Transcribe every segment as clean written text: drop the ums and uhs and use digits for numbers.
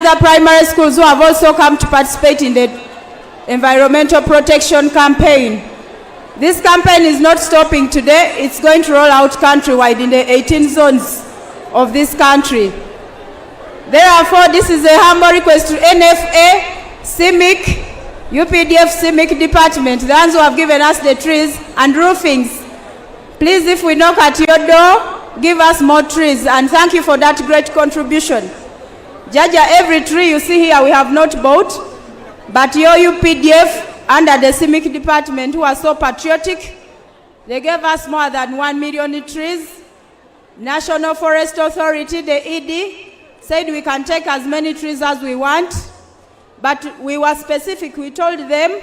other primary schools who have also come to participate in the environmental protection campaign. This campaign is not stopping today. It's going to roll out countrywide in the 18 zones of this country. Therefore, this is a humble request to NFA, CIMIC, UPDF CIMIC department, the ones who have given us the trees and roofings. Please, if we knock at your door, give us more trees, and thank you for that great contribution. Jaja, every tree you see here we have not bought, but your UPDF under the CIMIC department, who are so patriotic, they gave us more than 1 million trees. National Forest Authority, the ED, said we can take as many trees as we want, but we were specific. We told them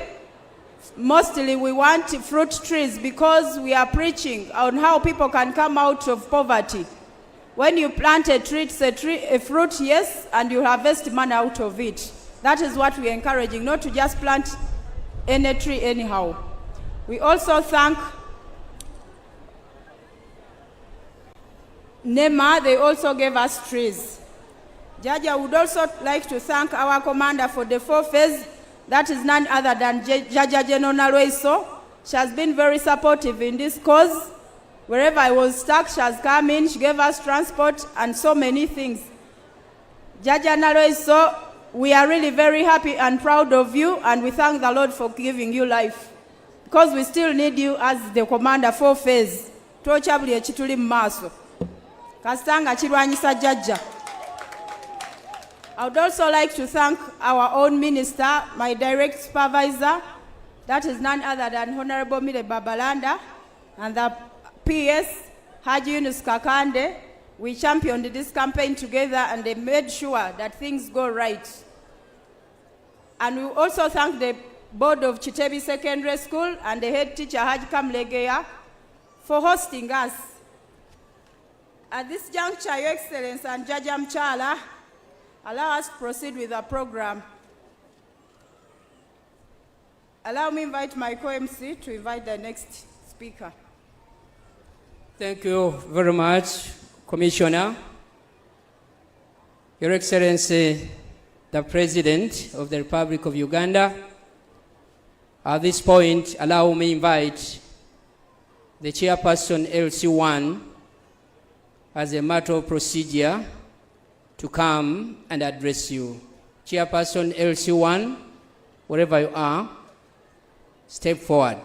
mostly we want fruit trees because we are preaching on how people can come out of poverty. When you plant a tree, it's a fruit, yes, and you harvest money out of it. That is what we are encouraging, not to just plant any tree anyhow. We also thank NEMA, they also gave us trees. Jaja would also like to thank our commander for the 4th phase. That is none other than Jaja General Nalweso. She has been very supportive in this cause. Wherever I was stuck, she has come in, she gave us transport and so many things. Jaja Nalweso, we are really very happy and proud of you, and we thank the Lord for giving you life, because we still need you as the commander 4th phase. Twochabuli ekituli mu maaso. Kasitanga kirwanyisa Jaja. I would also like to thank our own minister, my direct supervisor, that is none other than Honorable Mire Babalanda, and the PS, Haji Yunus Kakande. We championed this campaign together and they made sure that things go right. And we also thank the board of Kitebi Secondary School and the head teacher, Haji Kamlegeya, for hosting us. At this juncture, Your Excellency and Jaja Mchala, allow us to proceed with the program. Allow me to invite my co-MC to invite the next speaker. Thank you very much, Commissioner. Your Excellency, the President of the Republic of Uganda. At this point, allow me to invite the Chairperson LC1 as a matter of procedure to come and address you. Chairperson LC1, wherever you are, step forward.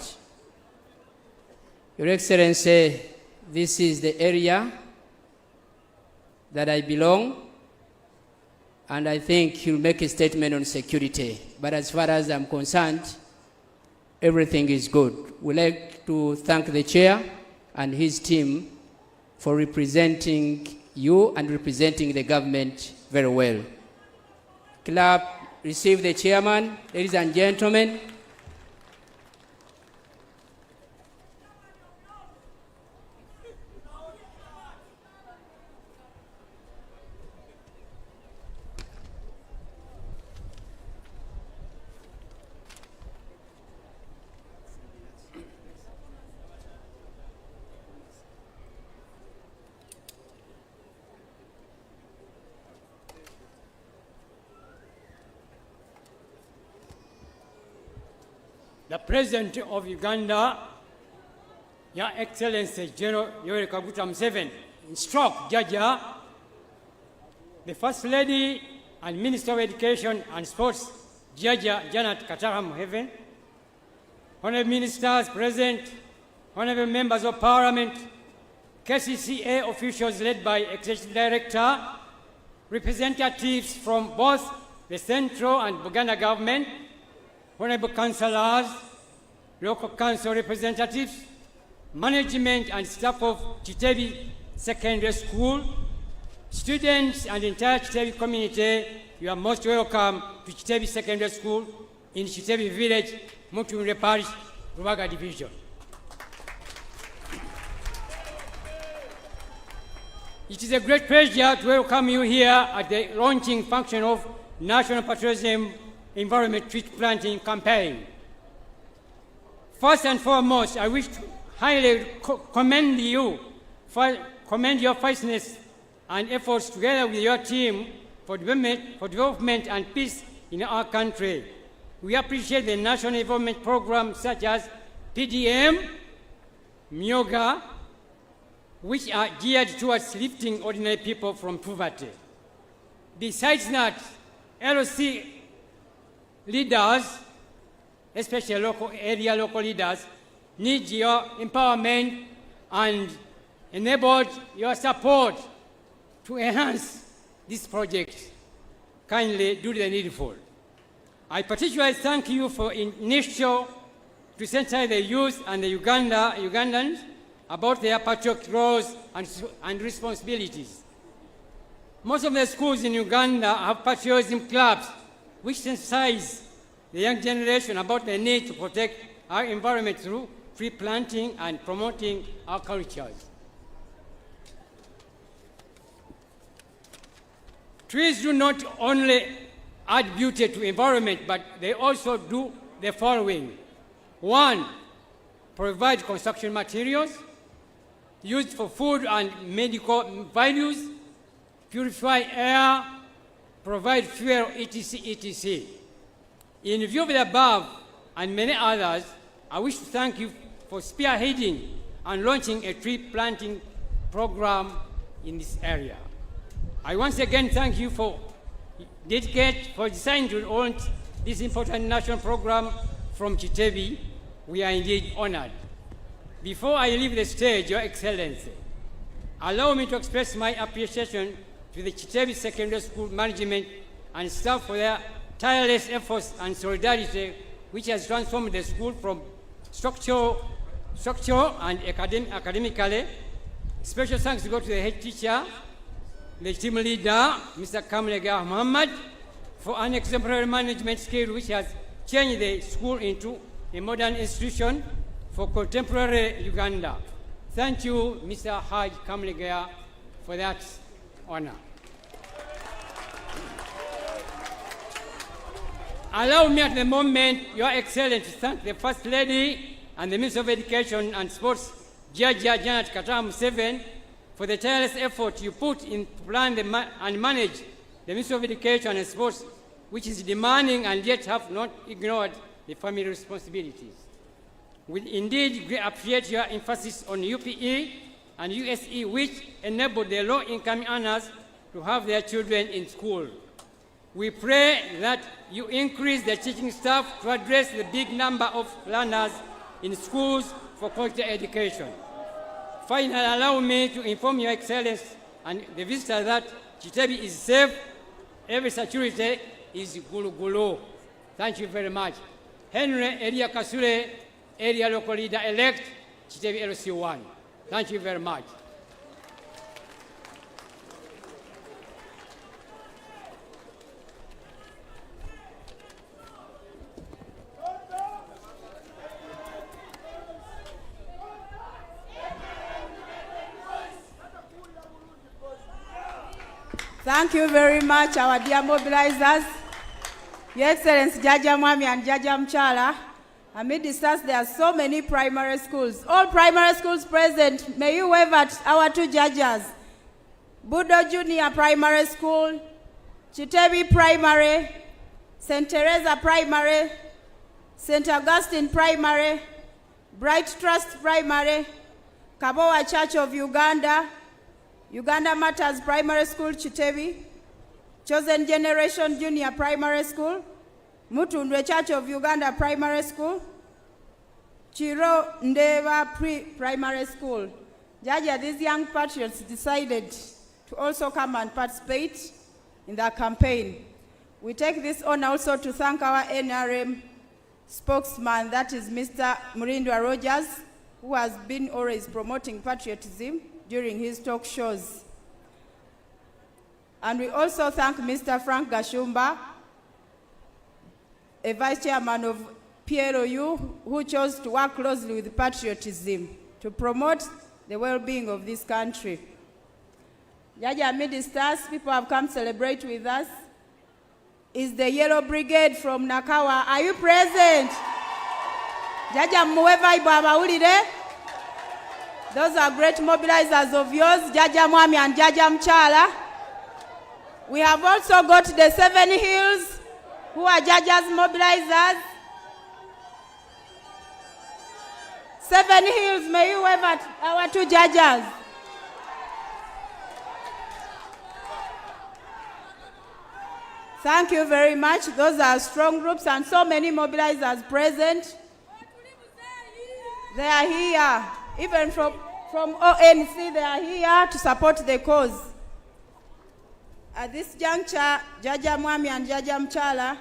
Your Excellency, this is the area that I belong, and I think he'll make a statement on security. But as far as I'm concerned, everything is good. We'd like to thank the chair and his team for representing you and representing the government very well. Club, receive the chairman. Ladies and gentlemen. The President of Uganda, Your Excellency General Yoweri Kaguta Museveni, instruct Jaja, the First Lady and Minister of Education and Sports, Jaja Janet Kataha Museveni, Honorable Ministers present, Honorable Members of Parliament, KCCA officials led by Executive Director, representatives from both the central and Buganda government, Honorable Councillors, local council representatives, management and staff of Kitebi Secondary School, students and entire Kitebi community, you are most welcome to Kitebi Secondary School in Kitebi Village, Mutunre Parish, Rubaga Division. It is a great pleasure to welcome you here at the launching function of National Patriotism Environment Tree Planting Campaign. First and foremost, I wish to highly commend your fierceness and efforts together with your team for development and peace in our country. We appreciate the national development programs such as PDM, Myoga, which are geared towards lifting ordinary people from poverty. Besides that, LOC leaders, especially local leaders, need your empowerment and enable your support to enhance this project. Kindly do the needful. I particularly thank you for initial to sensitize the youth and the Ugandans about their patriotic roles and responsibilities. Most of the schools in Uganda have patriotism clubs which sensitize the young generation about the need to protect our environment through tree planting and promoting our cultures. Trees do not only add beauty to environment, but they also do the following. 1, provide construction materials used for food and medical values, purify air, provide fuel, etc., etc. In view of the above and many others, I wish to thank you for spearheading and launching a tree planting program in this area. I once again thank you for deciding to launch this important national program from Kitebi. We are indeed honored. Before I leave the stage, Your Excellency, allow me to express my appreciation to the Kitebi Secondary School management and staff for their tireless efforts and solidarity, which has transformed the school from structural and academically. Special thanks go to the head teacher, the team leader, Mr. Kamlega Muhammad, for an exemplary management skill which has changed the school into a modern institution for contemporary Uganda. Thank you, Mr. Haj Kamlega, for that honor. Allow me at the moment, Your Excellency, to thank the First Lady and the Minister of Education and Sports, Jaja Janet Katara Museveni, for the tireless effort you put in to plan and manage the Ministry of Education and Sports, which is demanding and yet have not ignored the family responsibilities. We indeed appreciate your emphasis on UPE and USE, which enable the low-income earners to have their children in school. We pray that you increase the teaching staff to address the big number of learners in schools for quality education. Finally, allow me to inform Your Excellency and the visitor that Kitebi is safe, every security is gulu. Thank you very much. Henry Elia Kasule, area local leader-elect, Kitebi LC1. Thank you very much. Thank you very much, our dear mobilizers. Your Excellency, Jaja Mwami and Jaja Mchala. Amidst us, there are so many primary schools. All primary schools present, may you wave at our two judges. Budo Junior Primary School, Kitebi Primary, St. Teresa Primary, St. Augustine Primary, Bright Trust Primary, Kabowa Church of Uganda, Uganda Matters Primary School, Kitebi, Chosen Generation Junior Primary School, Mutundwe Church of Uganda Primary School, Chiro Ndeva Primary School. Jaja, these young patriots decided to also come and participate in the campaign. We take this honor also to thank our NRM spokesman, that is Mr. Murindwa Rogers, who has been always promoting patriotism during his talk shows. And we also thank Mr. Frank Gashumba, a vice chairman of PLOU, who chose to work closely with patriotism to promote the well-being of this country. Jaja, amidst us, people have come to celebrate with us, is the Yellow Brigade from Nakawa. Are you present? Jaja, muweva ibaba ulide? Those are great mobilizers of yours, Jaja Mwami and Jaja Mchala. We have also got the 7 Hills, who are judges mobilizers. 7 Hills, may you wave at our 2 judges. Thank you very much. Those are strong groups and so many mobilizers present. They are here. Even from ONC, they are here to support the cause. At this juncture, Jaja Mwami and Jaja Mchala,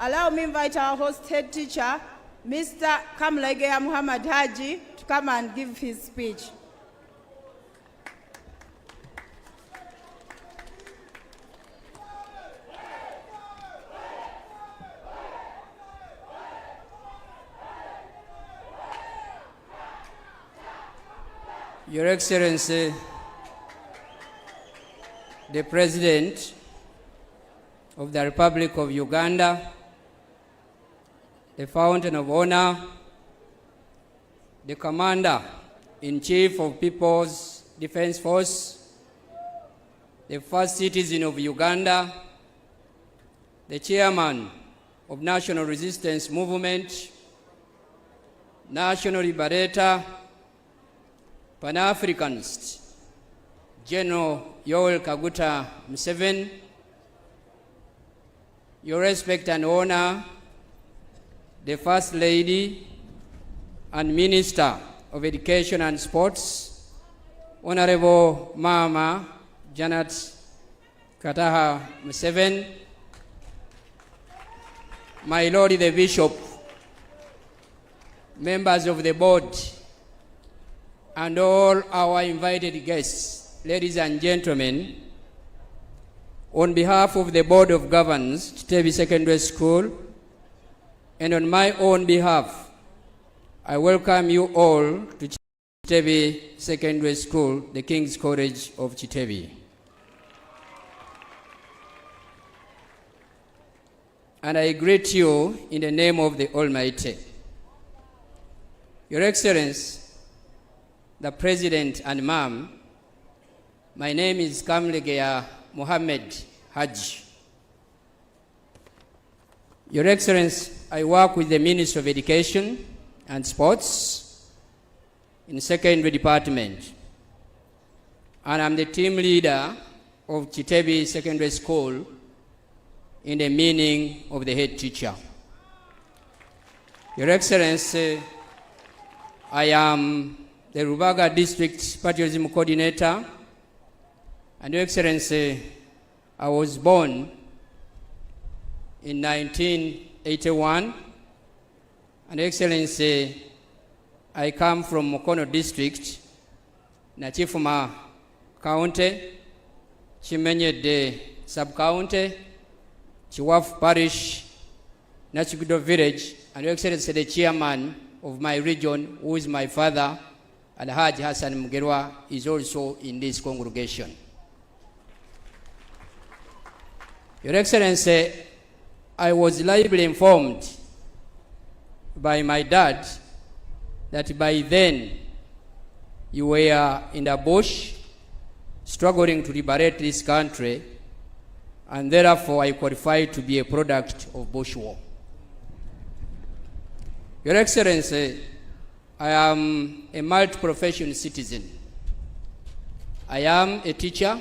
allow me to invite our host head teacher, Mr. Kamlegea Muhammad Haji, to come and give his speech. Your Excellency, the President of the Republic of Uganda, the Fountain of Honor, the Commander-in-Chief of People's Defense Force, the first citizen of Uganda, the Chairman of National Resistance Movement, National Liberator, Pan-Africanist, General Yoweri Kaguta Museveni, Your Respect and Honor, the First Lady and Minister of Education and Sports, Honorable Mama Janet Kataha Museveni, my Lord the Bishop, members of the board, and all our invited guests, ladies and gentlemen, on behalf of the Board of Governors, Kitebi Secondary School, and on my own behalf, I welcome you all to Kitebi Secondary School, the King's College of Kitebi. And I greet you in the name of the Almighty. Your Excellency, the President and Ma'am, my name is Kamlegea Mohammed Haji. Your Excellency, I work with the Ministry of Education and Sports in the Secondary Department, and I'm the team leader of Kitebi Secondary School in the meaning of the head teacher. Your Excellency, I am the Rubaga District Patriotism Coordinator, and Your Excellency, I was born in 1981, and Your Excellency, I come from Mukono District, Nachifuma County, Chimenyede Sub-County, Chiwafu Parish, Nachigudo Village, and Your Excellency, the chairman of my region, who is my father, Alhaji Hassan Mugerwa, is also in this congregation. Your Excellency, I was reliably informed by my dad that by then you were in the bush struggling to liberate this country, and therefore I qualified to be a product of bush war. Your Excellency, I am a multi-profession citizen. I am a teacher,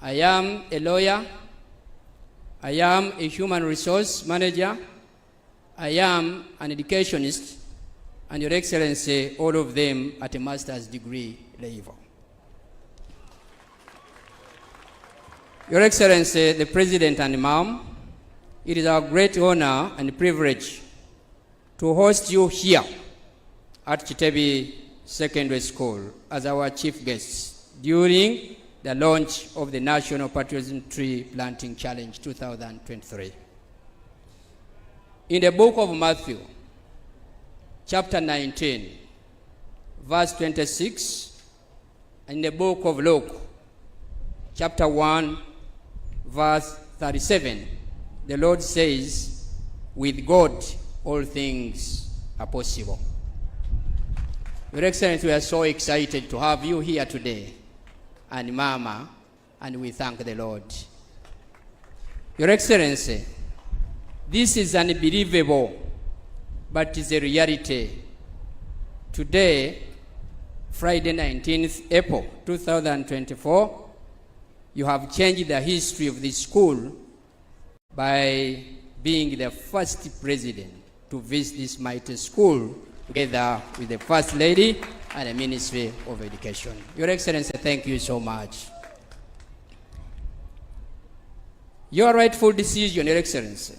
I am a lawyer, I am a human resource manager, I am an educationist, and Your Excellency, all of them at a master's degree level. Your Excellency, the President and Ma'am, it is our great honor and privilege to host you here at Kitebi Secondary School as our chief guests during the launch of the National Patriotism Tree Planting Challenge 2023. In the book of Matthew, chapter 19, verse 26, and in the book of Luke, chapter 1, verse 37, the Lord says, with God, all things are possible. Your Excellency, we are so excited to have you here today, and Mama, and we thank the Lord. Your Excellency, this is unbelievable, but it's a reality. Today, Friday 19th April 2024, you have changed the history of this school by being the first president to visit this mighty school together with the First Lady and the Ministry of Education. Your Excellency, thank you so much. Your rightful decision, Your Excellency,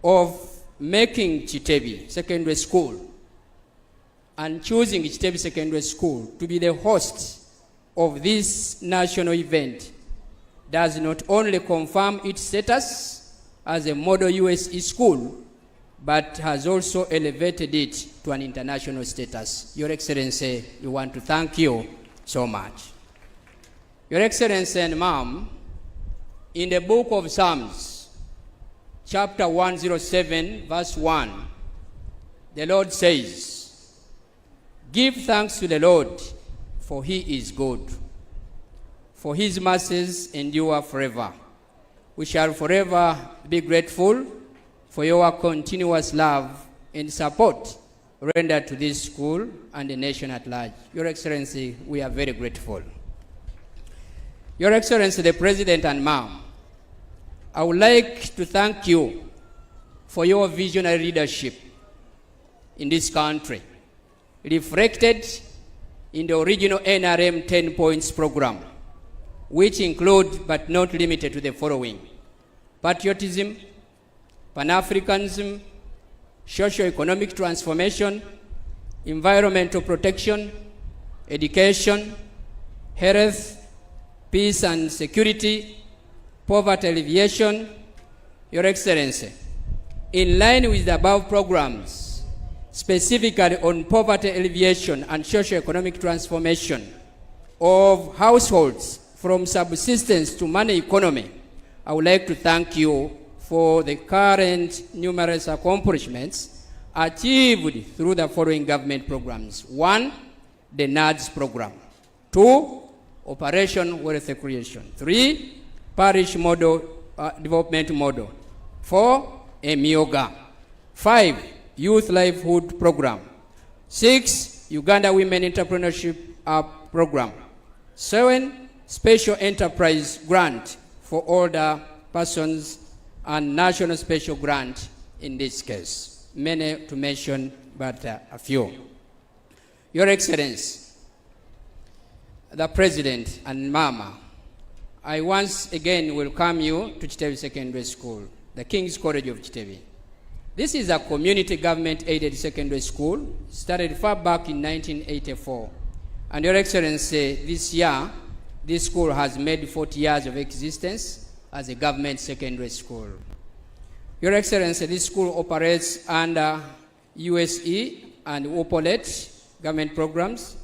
of making Kitebi Secondary School and choosing Kitebi Secondary School to be the host of this national event does not only confirm its status as a model USE school, but has also elevated it to an international status. Your Excellency, we want to thank you so much. Your Excellency and Ma'am, in the book of Psalms, chapter 107, verse 1, the Lord says, "Give thanks to the Lord, for he is good, for his mercies endure forever. We shall forever be grateful for your continuous love and support rendered to this school and the nation at large." Your Excellency, we are very grateful. Your Excellency, the President and Ma'am, I would like to thank you for your visionary leadership in this country, reflected in the original NRM 10 points program, which include but not limited to the following: patriotism, Pan-Africanism, socio-economic transformation, environmental protection, education, health, peace and security, poverty alleviation. Your Excellency, in line with the above programs, specifically on poverty alleviation and socio-economic transformation of households from subsistence to money economy, I would like to thank you for the current numerous accomplishments achieved through the following government programs. 1, the NADS program. 2, Operation Wealth Creation. 3, Parish Model Development Model. 4, EMIOGA. 5, Youth Livelihood Program. 6, Uganda Women Entrepreneurship Program. 7, Special Enterprise Grant for older persons and National Special Grant in this case. Many to mention, but a few. Your Excellency, the President and Mama, I once again welcome you to Kitebi Secondary School, the King's College of Kitebi. This is a community government-aided secondary school, started far back in 1984. And Your Excellency, this year, this school has made 40 years of existence as a government secondary school. Your Excellency, this school operates under USE and WOPOLET government programs.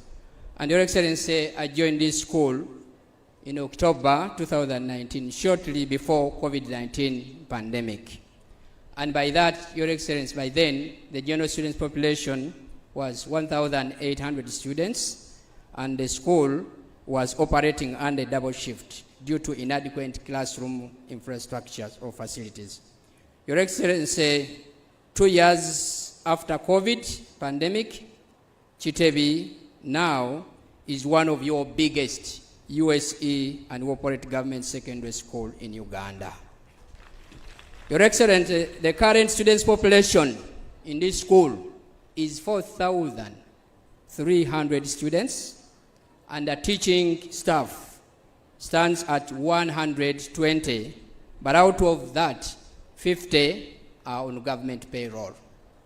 And Your Excellency, I joined this school in October 2019, shortly before COVID-19 pandemic. And by that, Your Excellency, by then, the general students population was 1,800 students, and the school was operating under double shift due to inadequate classroom infrastructures or facilities. Your Excellency, 2 years after COVID pandemic, Kitebi now is one of your biggest USE and WOPOLET government secondary school in Uganda. Your Excellency, the current students population in this school is 4,300 students, and the teaching staff stands at 120, but out of that, 50 are on government payroll.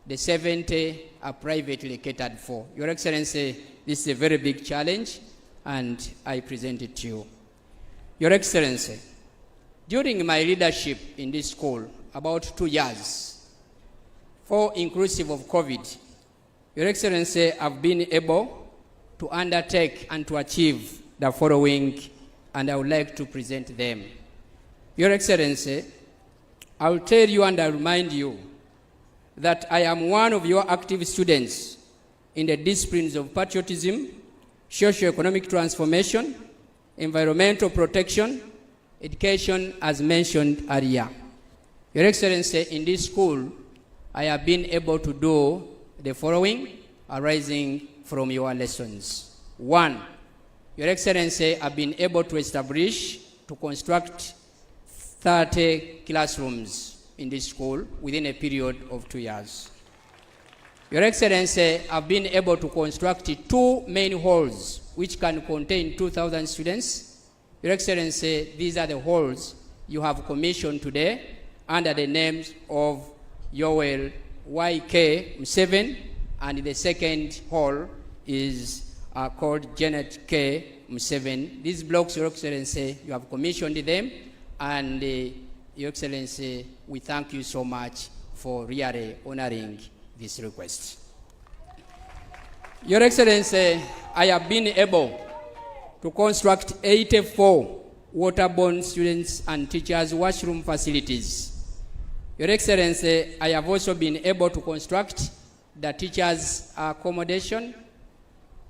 The 70 are privately catered for. Your Excellency, this is a very big challenge, and I present it to you. Your Excellency, during my leadership in this school, about 2 years, for inclusive of COVID, Your Excellency, I've been able to undertake and to achieve the following, and I would like to present them. Your Excellency, I will tell you and I remind you that I am one of your active students in the disciplines of patriotism, socio-economic transformation, environmental protection, education as mentioned earlier. Your Excellency, in this school, I have been able to do the following arising from your lessons. 1, Your Excellency, I've been able to construct 30 classrooms in this school within a period of 2 years. Your Excellency, I've been able to construct 2 main halls which can contain 2,000 students. Your Excellency, these are the halls you have commissioned today under the names of Yoweri Y.K. Museveni, and the second hall is called Janet K. Museveni. These blocks, Your Excellency, you have commissioned them, and Your Excellency, we thank you so much for really honoring this request. Your Excellency, I have been able to construct 84 waterborne students and teachers' washroom facilities. Your Excellency, I have also been able to construct the teachers' accommodation,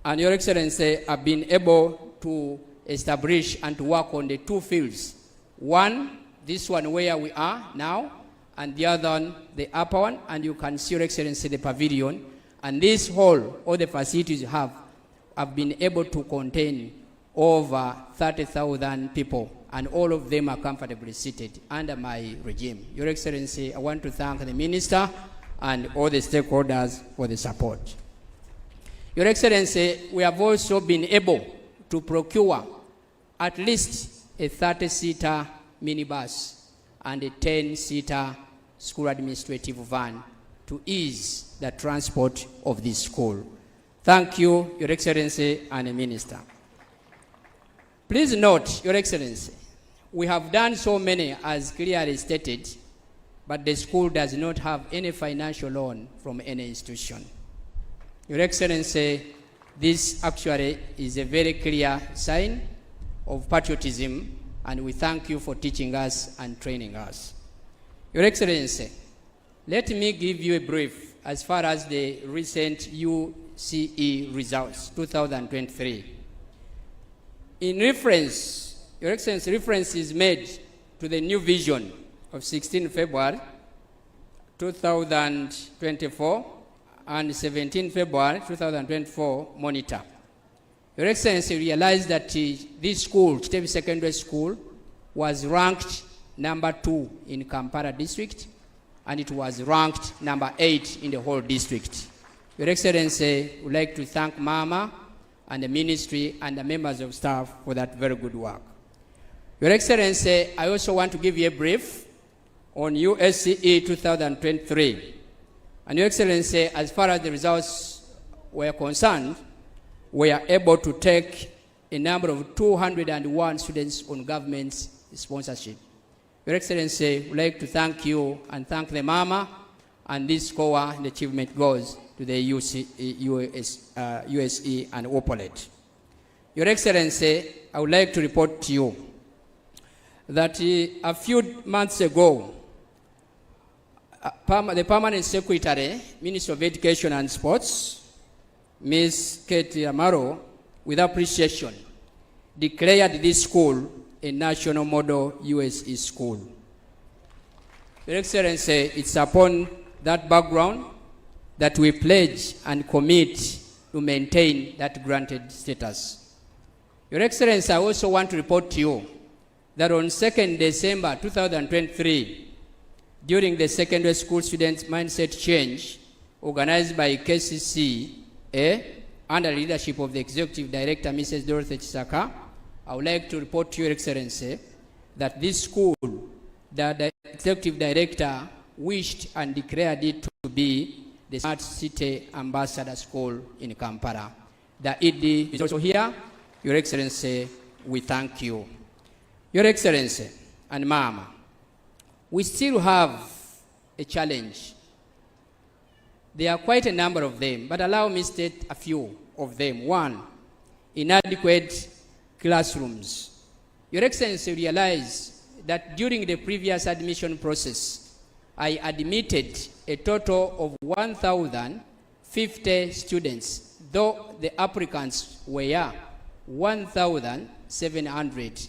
and Your Excellency, I've been able to establish and to work on the 2 fields. One, this one where we are now, and the other one, the upper one, and you can see, Your Excellency, the pavilion. And this hall, all the facilities you have been able to contain over 30,000 people, and all of them are comfortably seated under my regime. Your Excellency, I want to thank the Minister and all the stakeholders for the support. Your Excellency, we have also been able to procure at least a 30-seater minibus and a 10-seater school administrative van to ease the transport of this school. Thank you, Your Excellency and the Minister. Please note, Your Excellency, we have done so many as clearly stated, but the school does not have any financial loan from any institution. Your Excellency, this actually is a very clear sign of patriotism, and we thank you for teaching us and training us. Your Excellency, let me give you a brief as far as the recent UCE results, 2023. In reference, Your Excellency, reference is made to the new vision of 16 February 2024 and 17 February 2024 monitor. Your Excellency realized that this school, Kitebi Secondary School, was ranked number 2 in Kampala district, and it was ranked number 8 in the whole district. Your Excellency, would like to thank Mama and the ministry and the members of staff for that very good work. Your Excellency, I also want to give you a brief on USCE 2023. And Your Excellency, as far as the results were concerned, we are able to take a number of 201 students on government's sponsorship. Your Excellency, would like to thank you and thank the Mama, and this score and achievement goes to the USE and Opolet. Your Excellency, I would like to report to you that a few months ago, the Permanent Secretary, Minister of Education and Sports, Ms. Kate Amaro, with appreciation, declared this school a national model USE school. Your Excellency, it's upon that background that we pledge and commit to maintain that granted status. Your Excellency, I also want to report to you that on 2nd December 2023, during the secondary school students' mindset change organized by KCCA under the leadership of the Executive Director, Mrs. Dorothy Chisaka, I would like to report to Your Excellency that this school, the Executive Director wished and declared it to be the Smart City Ambassador School in Kampala. The ED is also here. Your Excellency, we thank you. Your Excellency and Mama, we still have a challenge. There are quite a number of them, but allow me to state a few of them. 1, inadequate classrooms. Your Excellency, realize that during the previous admission process, I admitted a total of 1,050 students, though the applicants were 1,000 700.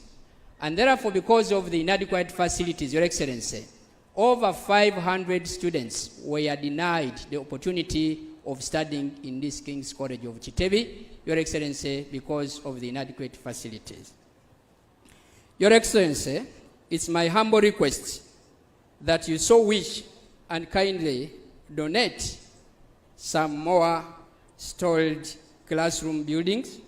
And therefore, because of the inadequate facilities, Your Excellency, over 500 students were denied the opportunity of studying in this King's College of Kitebi, Your Excellency, because of the inadequate facilities. Your Excellency, it's my humble request that you so wish and kindly donate some more stalled classroom buildings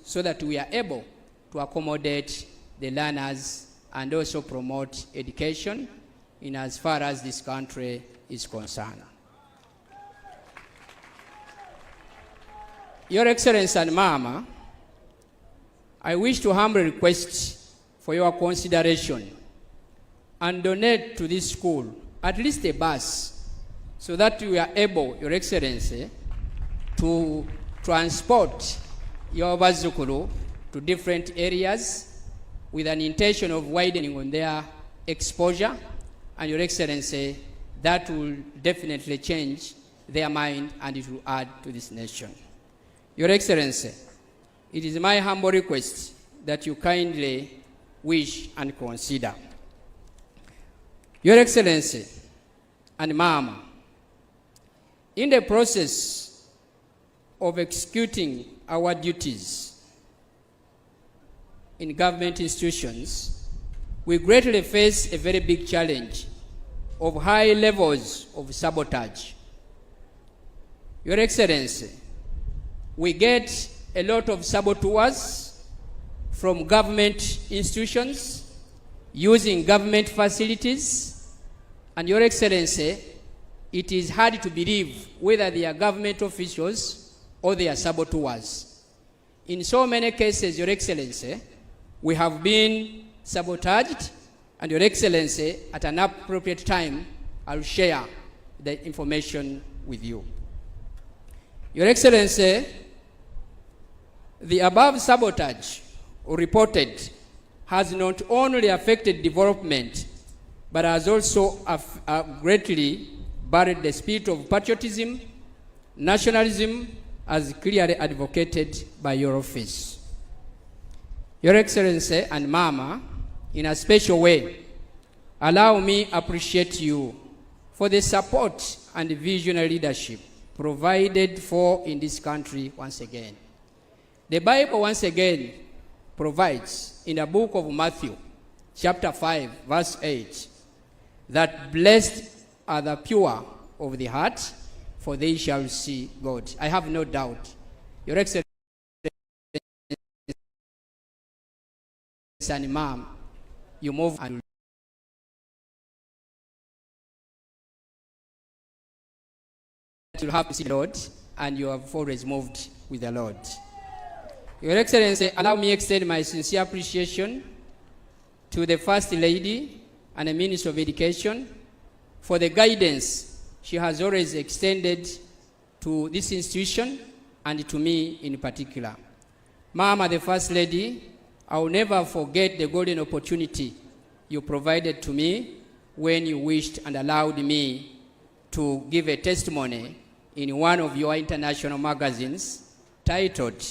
so that we are able to accommodate the learners and also promote education in as far as this country is concerned. Your Excellency and Mama, I wish to humbly request for your consideration and donate to this school at least a bus so that we are able, Your Excellency, to transport your Bazukuru to different areas with an intention of widening on their exposure, and Your Excellency, that will definitely change their mind and it will add to this nation. Your Excellency, it is my humble request that you kindly wish and consider. Your Excellency and Mama, in the process of executing our duties in government institutions, we greatly face a very big challenge of high levels of sabotage. Your Excellency, we get a lot of saboteurs from government institutions using government facilities, and Your Excellency, it is hard to believe whether they are government officials or they are saboteurs. In so many cases, Your Excellency, we have been sabotaged, and Your Excellency, at an appropriate time, I'll share the information with you. Your Excellency, the above sabotage reported has not only affected development, but has also greatly buried the spirit of patriotism, nationalism, as clearly advocated by your office. Your Excellency and Mama, in a special way, allow me appreciate you for the support and visionary leadership provided for in this country once again. The Bible once again provides in the book of Matthew, chapter 5, verse 8, that blessed are the pure of the heart, for they shall see God. I have no doubt, Your Excellency and Mom, you move and you'll have to see the Lord, and you have always moved with the Lord. Your Excellency, allow me to extend my sincere appreciation to the First Lady and the Minister of Education for the guidance she has always extended to this institution and to me in particular. Mama, the First Lady, I will never forget the golden opportunity you provided to me when you wished and allowed me to give a testimony in one of your international magazines titled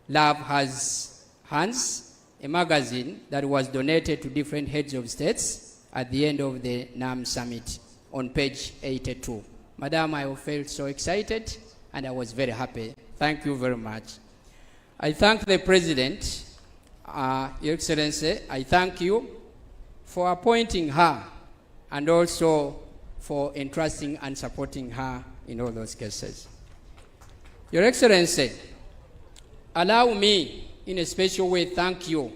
Love Has Hands, a magazine that was donated to different heads of states at the end of the NAM Summit on page 82. Madam, I felt so excited and I was very happy. Thank you very much. I thank the President, Your Excellency. I thank you for appointing her and also for entrusting and supporting her in all those cases. Your Excellency, allow me in a special way thank you.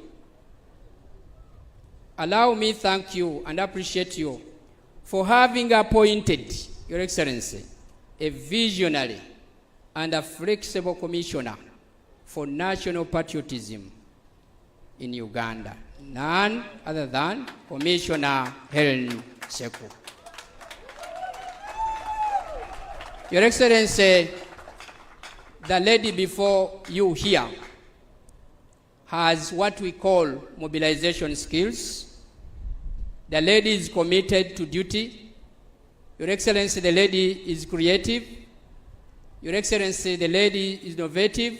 Allow me thank you and appreciate you for having appointed, Your Excellency, a visionary and a flexible commissioner for national patriotism in Uganda, none other than Commissioner Helen Seku. Your Excellency, the lady before you here has what we call mobilization skills. The lady is committed to duty. Your Excellency, the lady is creative. Your Excellency, the lady is innovative.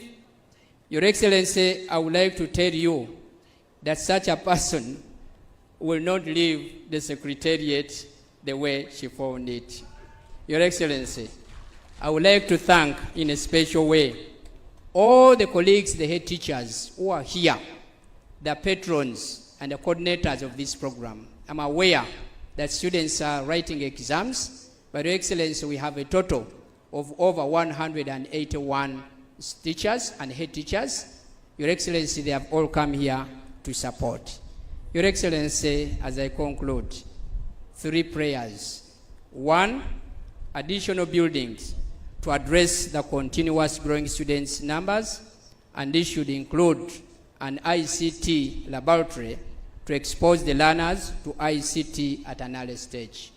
Your Excellency, I would like to tell you that such a person will not leave the Secretariat the way she found it. Your Excellency, I would like to thank in a special way all the colleagues, the head teachers who are here, the patrons and the coordinators of this program. I'm aware that students are writing exams, but Your Excellency, we have a total of over 181 teachers and head teachers. Your Excellency, they have all come here to support. Your Excellency, as I conclude, 3 prayers. 1, additional buildings to address the continuous growing students' numbers, and this should include an ICT laboratory to expose the learners to ICT at an early stage.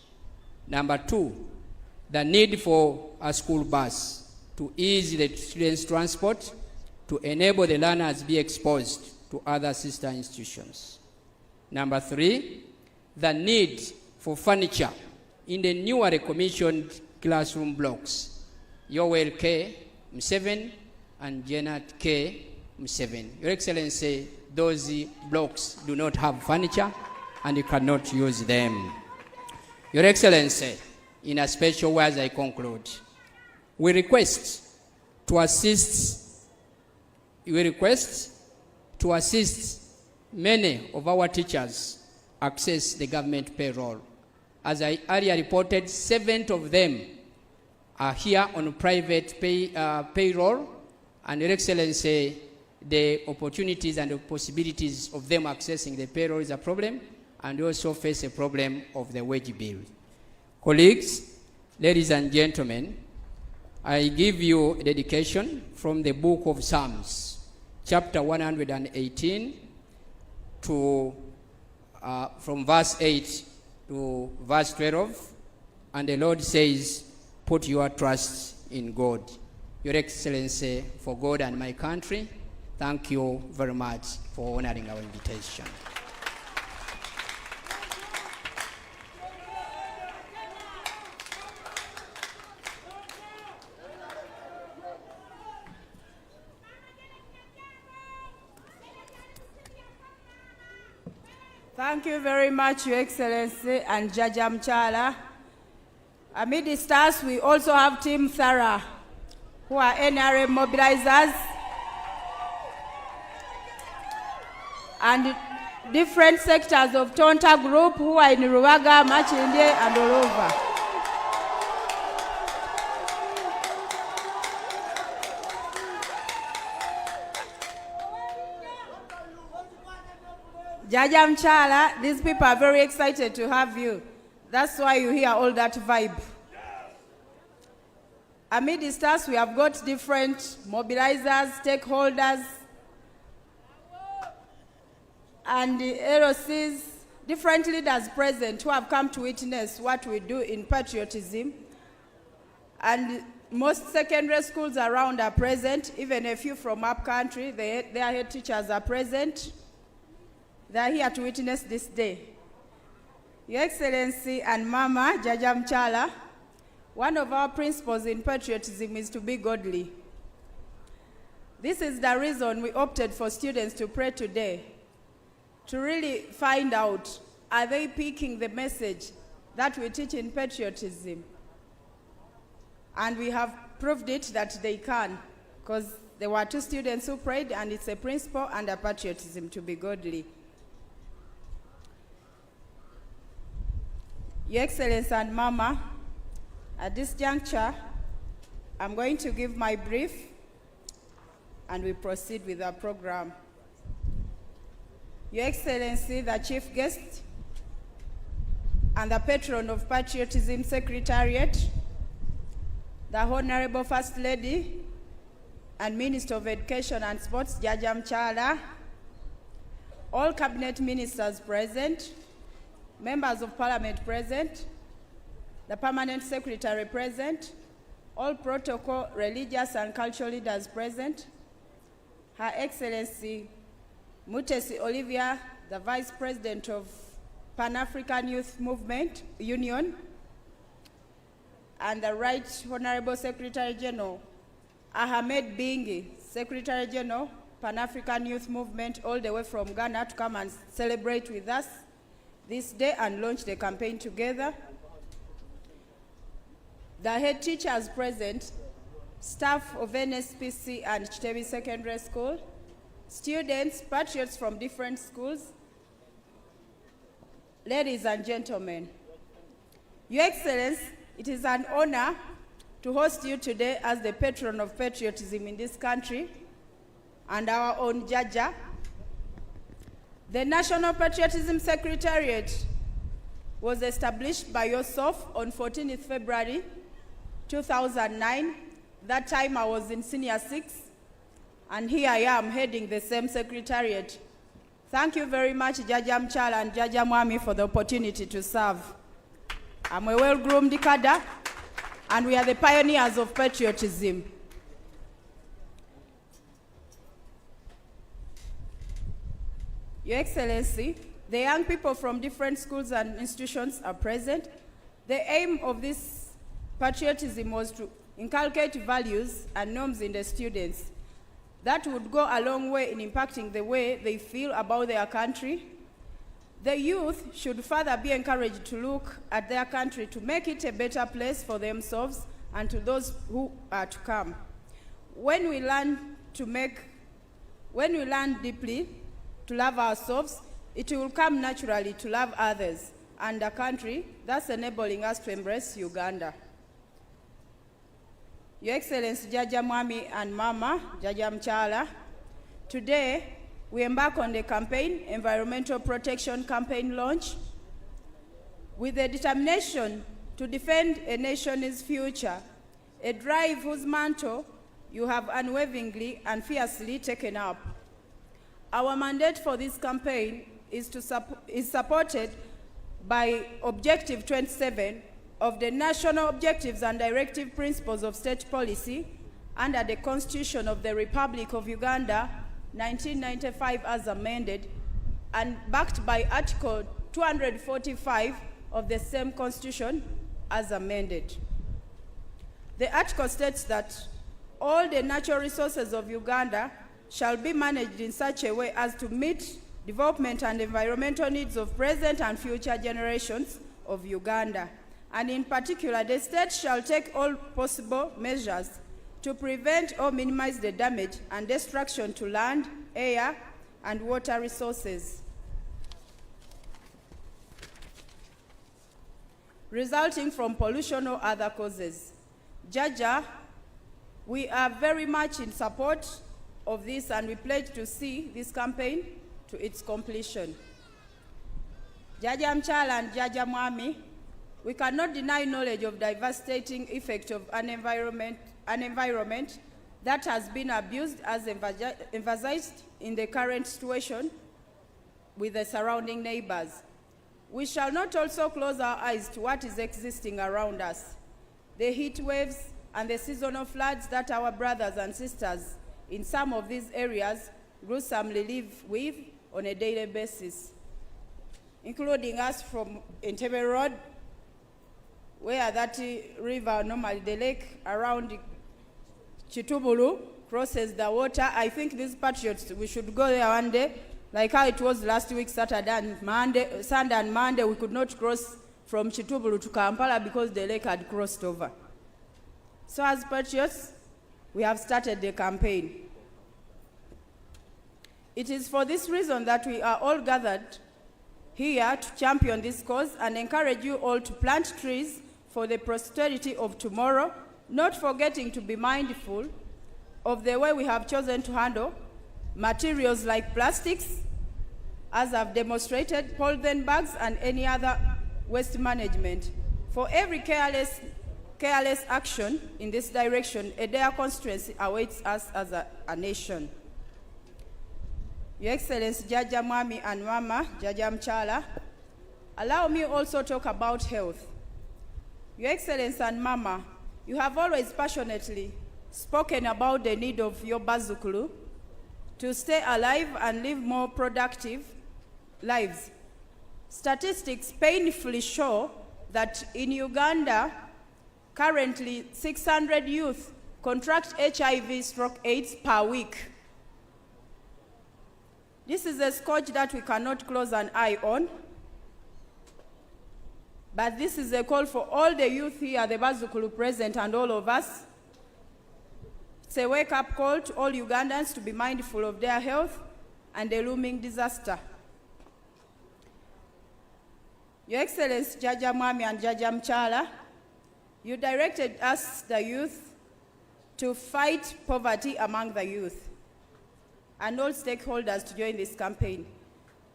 Number 2, the need for a school bus to ease the students' transport to enable the learners be exposed to other sister institutions. Number 3, the need for furniture in the newly commissioned classroom blocks. Yoel K. Museveni and Janet K. Museveni. Your Excellency, those blocks do not have furniture and you cannot use them. Your Excellency, in a special way as I conclude, we request to assist many of our teachers access the government payroll. As I earlier reported, 7 of them are here on private payroll, and Your Excellency, the opportunities and the possibilities of them accessing the payroll is a problem, and we also face a problem of the wage bill. Colleagues, ladies and gentlemen, I give you a dedication from the book of Psalms, chapter 118, from verse 8 to verse 12, and the Lord says, put your trust in God. Your Excellency, for God and my country, thank you very much for honoring our invitation. Thank you very much, Your Excellency and Jaja Mchala. Amidst us, we also have Team Thara, who are NRM mobilizers, and different sectors of Tonta Group, who are in Ruwaga, Machinde, and all over. Jaja Mchala, these people are very excited to have you. That's why you hear all that vibe. Amidst us, we have got different mobilizers, stakeholders, and the LOCs, different leaders present who have come to witness what we do in patriotism. And most secondary schools around are present, even a few from up country, their head teachers are present. They are here to witness this day. Your Excellency and Mama, Jaja Mchala, one of our principles in patriotism is to be godly. This is the reason we opted for students to pray today, to really find out, are they picking the message that we teach in patriotism? And we have proved it that they can, because there were 2 students who prayed, and it's a principle under patriotism to be godly. Your Excellency and Mama, at this juncture, I'm going to give my brief and we proceed with our program. Your Excellency, the Chief Guest and the Patron of Patriotism Secretariat, the Honorable First Lady and Minister of Education and Sports, Jaja Mchala, all Cabinet Ministers present, Members of Parliament present, the Permanent Secretary present, all protocol, religious and cultural leaders present, Her Excellency Mutesi Olivia, the Vice President of Pan-African Youth Movement Union, and the Right Honorable Secretary General Ahmed Bingi, Secretary General Pan-African Youth Movement all the way from Ghana to come and celebrate with us this day and launch the campaign together. The head teachers present, staff of NSPC and Kitebi Secondary School, students, patriots from different schools, ladies and gentlemen. Your Excellency, it is an honor to host you today as the patron of patriotism in this country and our own Jaja. The National Patriotism Secretariat was established by yourself on 14th February 2009. That time I was in Senior 6, and here I am heading the same secretariat. Thank you very much, Jaja Mchala and Jaja Mwami, for the opportunity to serve. I'm a well-groomed cadre, and we are the pioneers of patriotism. Your Excellency, the young people from different schools and institutions are present. The aim of this patriotism was to inculcate values and norms in the students that would go a long way in impacting the way they feel about their country. The youth should further be encouraged to look at their country to make it a better place for themselves and to those who are to come. When we learn deeply to love ourselves, it will come naturally to love others and the country, thus enabling us to embrace Uganda. Your Excellency, Jaja Mwami and Mama, Jaja Mchala, today we embark on the campaign, Environmental Protection Campaign launch, with the determination to defend a nation's future, a drive whose mantle you have unwaveringly and fiercely taken up. Our mandate for this campaign is supported by Objective 27 of the National Objectives and Directive Principles of State Policy under the Constitution of the Republic of Uganda, 1995 as amended, and backed by Article 245 of the same Constitution as amended. The article states that all the natural resources of Uganda shall be managed in such a way as to meet development and environmental needs of present and future generations of Uganda. And in particular, the state shall take all possible measures to prevent or minimize the damage and destruction to land, air, and water resources resulting from pollution or other causes. Jaja, we are very much in support of this, and we pledge to see this campaign to its completion. Jaja Mchala and Jaja Mwami, we cannot deny knowledge of devastating effect of an environment that has been abused as emphasized in the current situation with the surrounding neighbors. We shall not also close our eyes to what is existing around us, the heat waves and the seasonal floods that our brothers and sisters in some of these areas gruesomely live with on a daily basis, including us from Entebbe Road, where that river, normally the lake around Chitubulu, crosses the water. I think these patriots, we should go there one day, like how it was last week, Saturday and Sunday and Monday, we could not cross from Chitubulu to Kampala because the lake had crossed over. So as patriots, we have started the campaign. It is for this reason that we are all gathered here to champion this cause and encourage you all to plant trees for the prosperity of tomorrow, not forgetting to be mindful of the way we have chosen to handle materials like plastics, as I've demonstrated, polythene bags, and any other waste management. For every careless action in this direction, a dire constituency awaits us as a nation. Your Excellency, Jaja Mwami and Mama, Jaja Mchala, allow me also to talk about health. Your Excellency and Mama, you have always passionately spoken about the need of your Bazukulu to stay alive and live more productive lives. Statistics painfully show that in Uganda, currently 600 youth contract HIV/AIDS per week. This is a scourge that we cannot close an eye on. But this is a call for all the youth here, the Bazukulu present, and all of us. It's a wake-up call to all Ugandans to be mindful of their health and the looming disaster. Your Excellency, Jaja Mwami and Jaja Mchala, you directed us, the youth, to fight poverty among the youth and all stakeholders to join this campaign.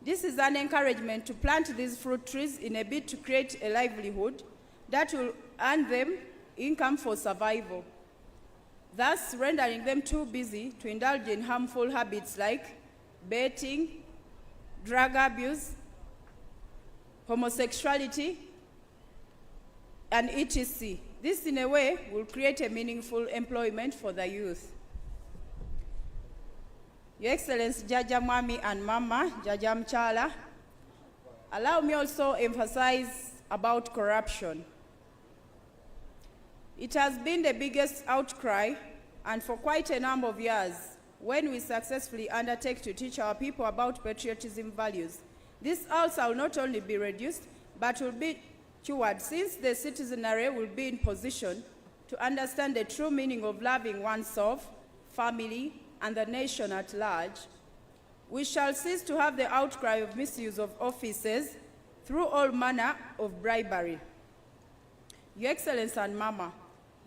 This is an encouragement to plant these fruit trees in a bid to create a livelihood that will earn them income for survival, thus rendering them too busy to indulge in harmful habits like betting, drug abuse, homosexuality, and etc. This, in a way, will create a meaningful employment for the youth. Your Excellency, Jaja Mwami and Mama, Jaja Mchala, allow me also emphasize about corruption. It has been the biggest outcry, and for quite a number of years, when we successfully undertake to teach our people about patriotism values. This also will not only be reduced, but will be cured, since the citizenry will be in position to understand the true meaning of loving oneself, family, and the nation at large. We shall cease to have the outcry of misuse of offices through all manner of bribery. Your Excellency and Mama,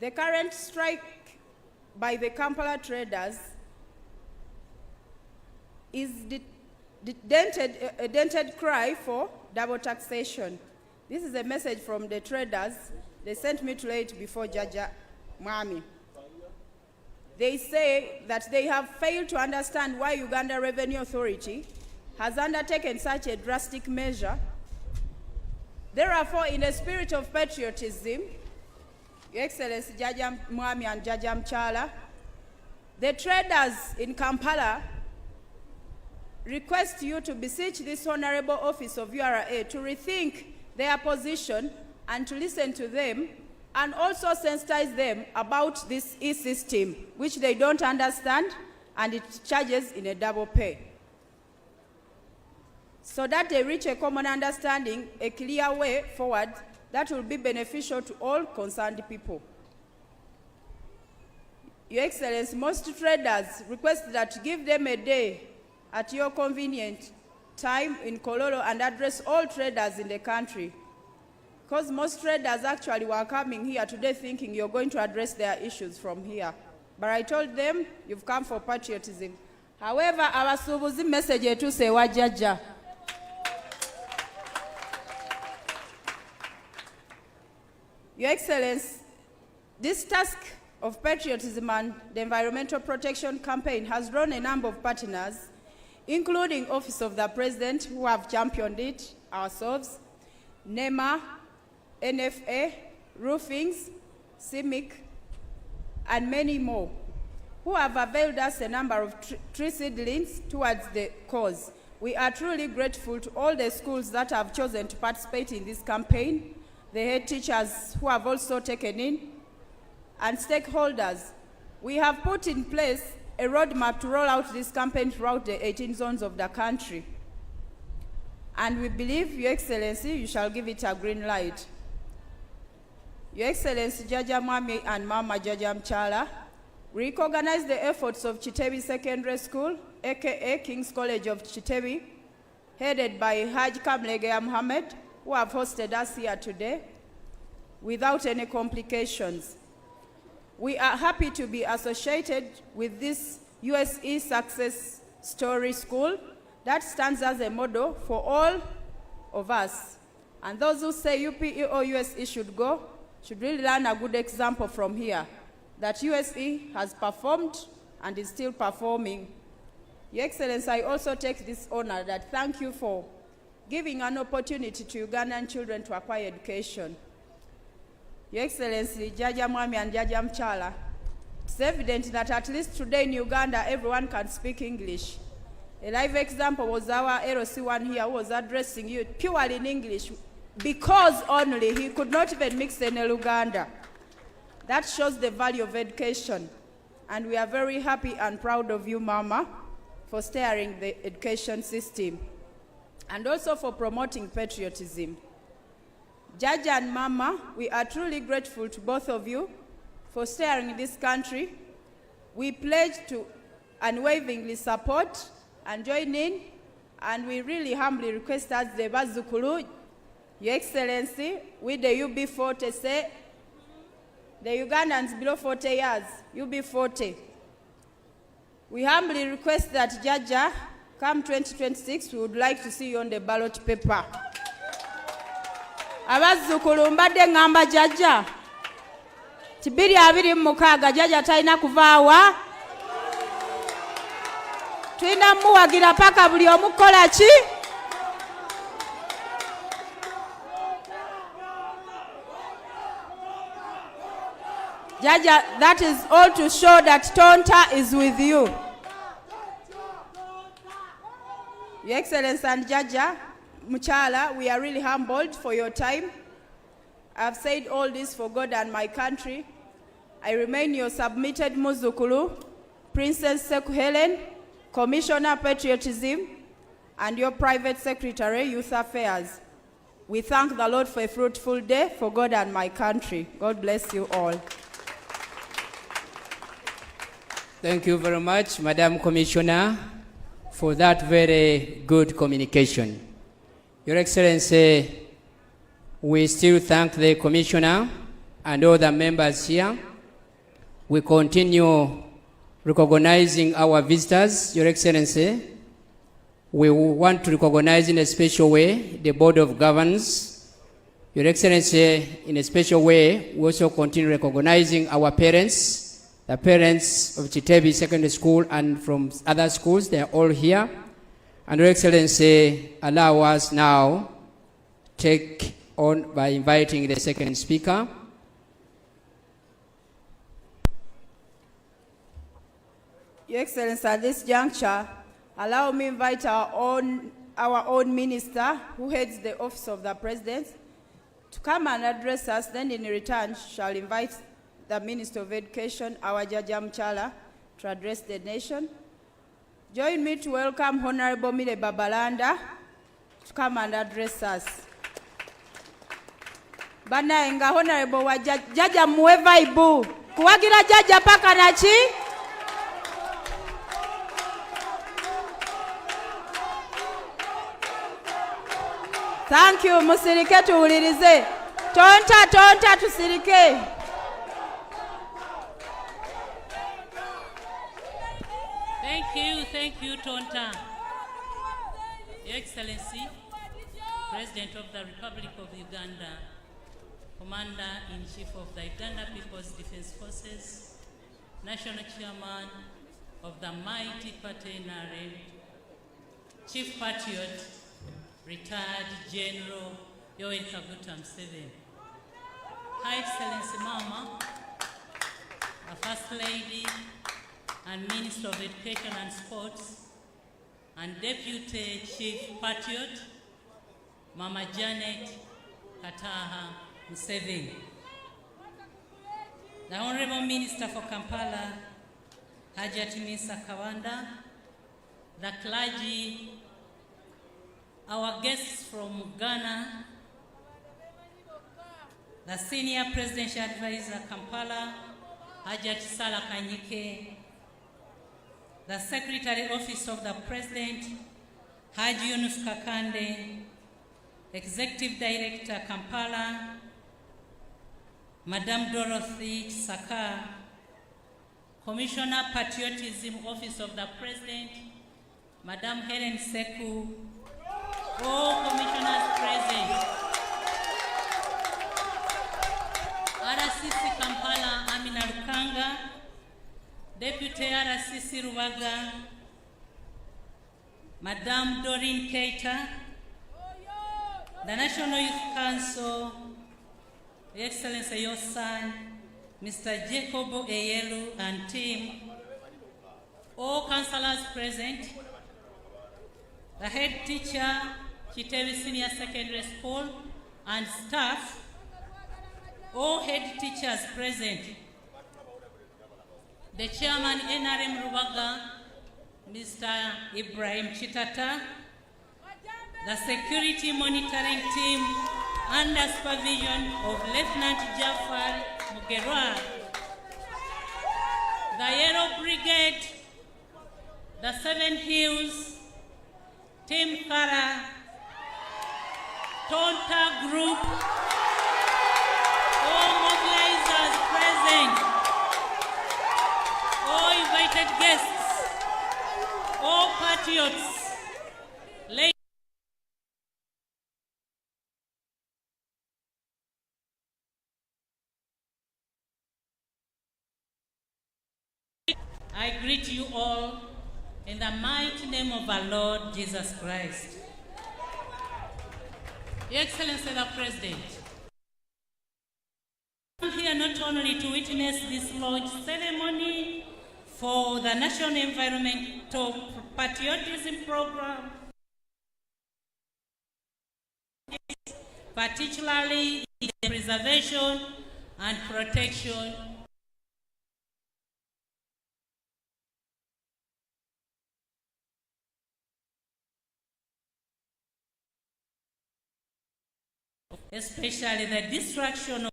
the current strike by the Kampala traders is a dented cry for double taxation. This is a message from the traders. They sent me to lay it before Jaja Mwami. They say that they have failed to understand why Uganda Revenue Authority has undertaken such a drastic measure. Therefore, in the spirit of patriotism, Your Excellency Jaja Mwami and Jaja Mchala, the traders in Kampala request you to beseech this honorable office of URA to rethink their position and to listen to them, and also sensitize them about this e-system, which they don't understand, and it charges in a double pay. So that they reach a common understanding, a clear way forward that will be beneficial to all concerned people. Your Excellency, most traders request that you give them a day at your convenient time in Kololo and address all traders in the country. Because most traders actually were coming here today thinking you're going to address their issues from here. But I told them, you've come for patriotism. However, our subuzi message to say wajaja. Your Excellency, this task of patriotism and the environmental protection campaign has drawn a number of partners, including Office of the President, who have championed it, ourselves, NEMA, NFA, Roofings, CIMIC, and many more, who have availed us a number of tree seedlings towards the cause. We are truly grateful to all the schools that have chosen to participate in this campaign, the head teachers who have also taken in, and stakeholders. We have put in place a roadmap to roll out this campaign throughout the 18 zones of the country. And we believe, Your Excellency, you shall give it a green light. Your Excellency, Jaja Mwami and Mama Jaja Mchala, we recognize the efforts of Kitebi Secondary School, aka King's College of Kitebi, headed by Haj Kamlegea Mohammed, who have hosted us here today without any complications. We are happy to be associated with this USE Success Story School that stands as a model for all of us. And those who say UPE or USE should go, should really learn a good example from here, that USE has performed and is still performing. Your Excellency, I also take this honor that thank you for giving an opportunity to Ugandan children to acquire education. Your Excellency, Jaja Mwami and Jaja Mchala, it's evident that at least today in Uganda, everyone can speak English. A live example was our LC1 here, who was addressing you purely in English, because only he could not even mix in Luganda. That shows the value of education. And we are very happy and proud of you, Mama, for steering the education system and also for promoting patriotism. Judge and Mama, we are truly grateful to both of you for steering this country. We pledge to unwaveringly support and join in, and we really humbly request as the Bazukulu, Your Excellency, with the UB40 say, the Ugandans below 40 years, UB40. We humbly request that Jaja, come 2026, we would like to see you on the ballot paper. Abazukulu mbadde ngamba Jaja. Kibiri abiri mukaga Jaja talina kuvaawa. Tulina muwagira paka buli omu kukola ki? Jaja, that is all to show that Tonta is with you. Your Excellency and Jaja, Muchala, we are really humbled for your time. I've said all this for God and my country. I remain your submitted Muzukulu, Princess Seku Helen, Commissioner Patriotism, and your Private Secretary, Youth Affairs. We thank the Lord for a fruitful day for God and my country. God bless you all. Thank you very much, Madam Commissioner, for that very good communication. Your Excellency, we still thank the Commissioner and all the members here. We continue recognizing our visitors. Your Excellency, we want to recognize in a special way the Board of Governors. Your Excellency, in a special way, we also continue recognizing our parents, the parents of Kitebi Secondary School and from other schools. They are all here. And Your Excellency, allow us now take on by inviting the second speaker. Your Excellency, at this juncture, allow me to invite our own minister who heads the office of the President to come and address us. Then in return, shall invite the Minister of Education, our Jaja Mchala, to address the nation. Join me to welcome Honorable Mile Babalanda to come and address us. Bana enga Honorable wa Jaja muweva ibu. Kuwagira Jaja paka nachi? Thank you, musirike tuwulirize. Tonta tusirike. Thank you, Tonta. Your Excellency, President of the Republic of Uganda, Commander-in-Chief of the Uganda People's Defense Forces, National Chairman of the mighty party narrative, Chief Patriot, Retired General Yoweri Kaguta Museveni, High Excellency Mama, the First Lady and Minister of Education and Sports, and Deputy Chief Patriot, Mama Janet Kataha Museveni, the Honorable Minister for Kampala, Hajat Misa Kawanda, the clergy, our guests from Ghana, the Senior Presidential Advisor Kampala, Hajat Sala Kanyike, the Secretary Office of the President, Haji Yunus Kakande, Executive Director Kampala, Madam Dorothy Saka, Commissioner Patriotism Office of the President, Madam Helen Seku, all commissioners present, RCC Kampala Amina Lukanga, Deputy RCC Rubaga, Madam Doreen Keita, the National Youth Council, Your Excellency, your son, Mr. Jacob Eyelu and team, all councillors present, the head teacher, Kitebi Senior Secondary School, and staff, all head teachers present, the chairman NRM Rubaga, Mr. Ibrahim Chitata, the security monitoring team under supervision of Lieutenant Jafar Mugerwa, the Yellow Brigade, the Seven Hills, Team Kara, Tonta Group, all mobilizers present, all invited guests, all patriots, ladies. I greet you all in the mighty name of our Lord Jesus Christ. Your Excellency the President, I'm here not only to witness this launch ceremony for the National Environmental Patriotism Program, particularly in the preservation and protection especially the destruction of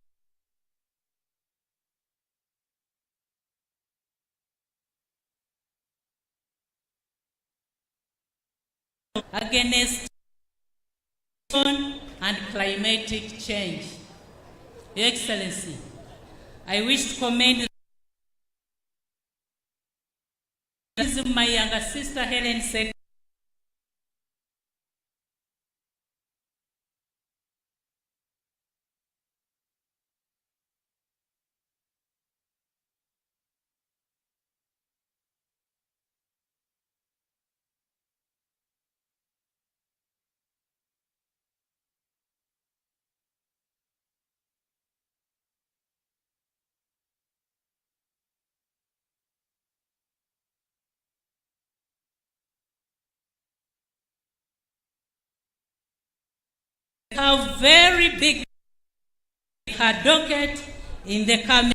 against and climatic change. Your Excellency, I wish to commend my younger sister Helen Sek. Have very big her docket in the coming.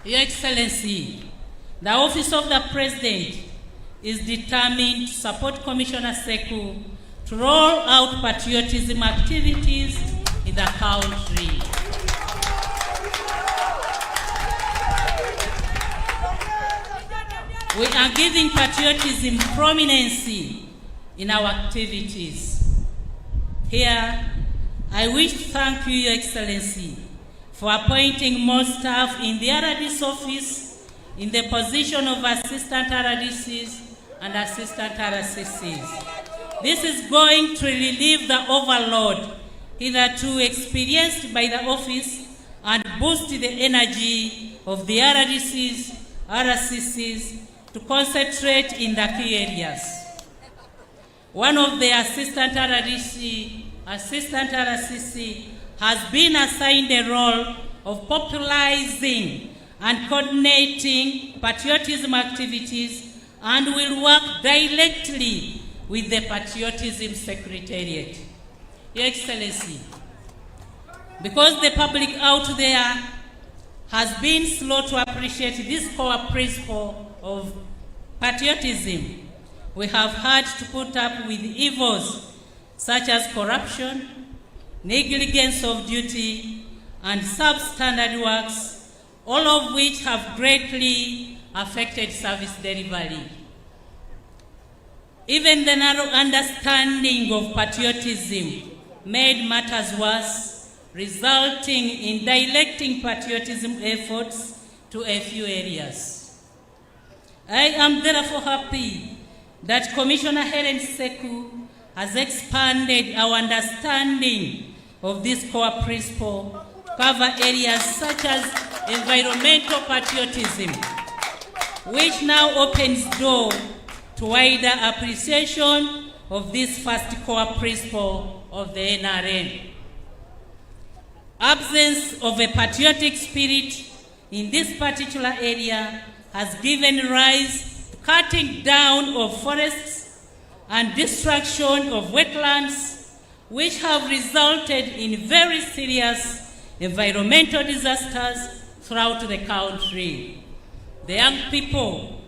Your Excellency, the Office of the President is determined to support Commissioner Seku to roll out patriotism activities in the country. We are giving patriotism prominence in our activities. Here, I wish to thank you, Your Excellency, for appointing more staff in the RDC office in the position of Assistant RDCs and Assistant RCCs. This is going to relieve the overload hitherto experienced by the office and boost the energy of the RDCs, RCCs, to concentrate in the key areas. One of the Assistant RDC, Assistant RCC has been assigned a role of popularizing and coordinating patriotism activities and will work directly with the Patriotism Secretariat. Your Excellency, because the public out there has been slow to appreciate this core principle of patriotism, we have had to put up with evils such as corruption, negligence of duty, and substandard works, all of which have greatly affected service delivery. Even the narrow understanding of patriotism made matters worse, resulting in directing patriotism efforts to a few areas. I am therefore happy that Commissioner Helen Seku has expanded our understanding of this core principle to cover areas such as environmental patriotism, which now opens door to wider appreciation of this first core principle of the NRN. Absence of a patriotic spirit in this particular area has given rise to cutting down of forests and destruction of wetlands, which have resulted in very serious environmental disasters throughout the country. The young people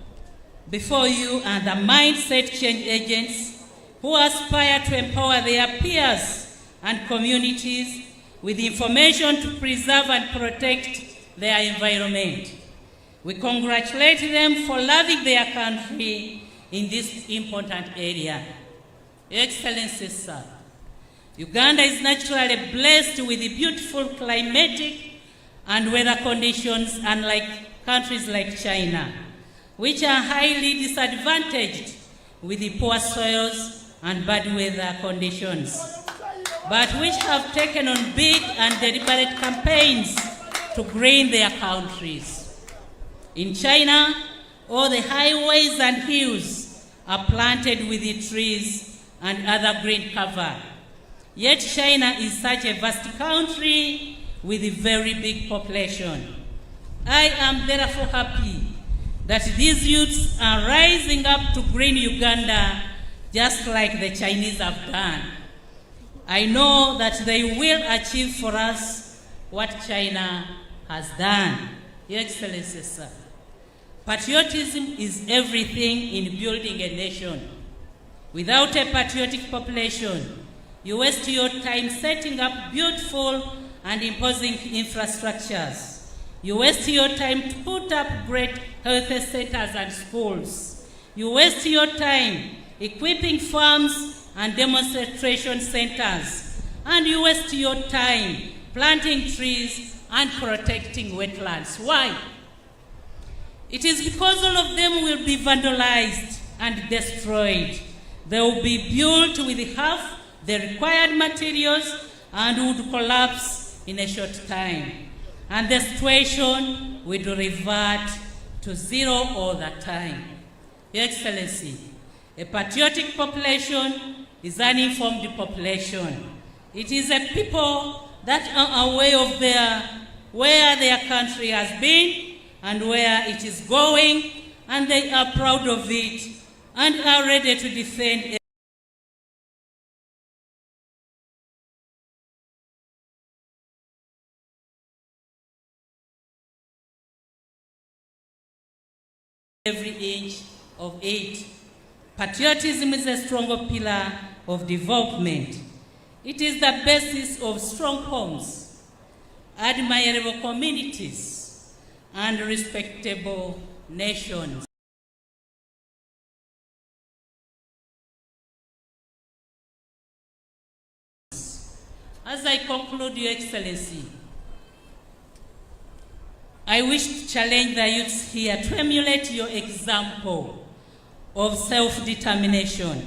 before you are the mindset change agents who aspire to empower their peers and communities with information to preserve and protect their environment. We congratulate them for loving their country in this important area. Your Excellency, sir, Uganda is naturally blessed with beautiful climatic and weather conditions, unlike countries like China, which are highly disadvantaged with the poor soils and bad weather conditions, but which have taken on big and deliberate campaigns to green their countries. In China, all the highways and hills are planted with the trees and other green cover. Yet China is such a vast country with a very big population. I am therefore happy that these youths are rising up to green Uganda just like the Chinese have done. I know that they will achieve for us what China has done. Your Excellency, sir, patriotism is everything in building a nation. Without a patriotic population, you waste your time setting up beautiful and imposing infrastructures. You waste your time to put up great health centers and schools. You waste your time equipping farms and demonstration centers. And you waste your time planting trees and protecting wetlands. Why? It is because all of them will be vandalized and destroyed. They will be built with half the required materials and would collapse in a short time. And the situation would revert to zero all the time. Your Excellency, a patriotic population is an informed population. It is a people that are aware of where their country has been and where it is going, and they are proud of it and are ready to defend every inch of it. Patriotism is a stronger pillar of development. It is the basis of strong homes, admirable communities, and respectable nations. As I conclude, Your Excellency, I wish to challenge the youths here to emulate your example of self-determination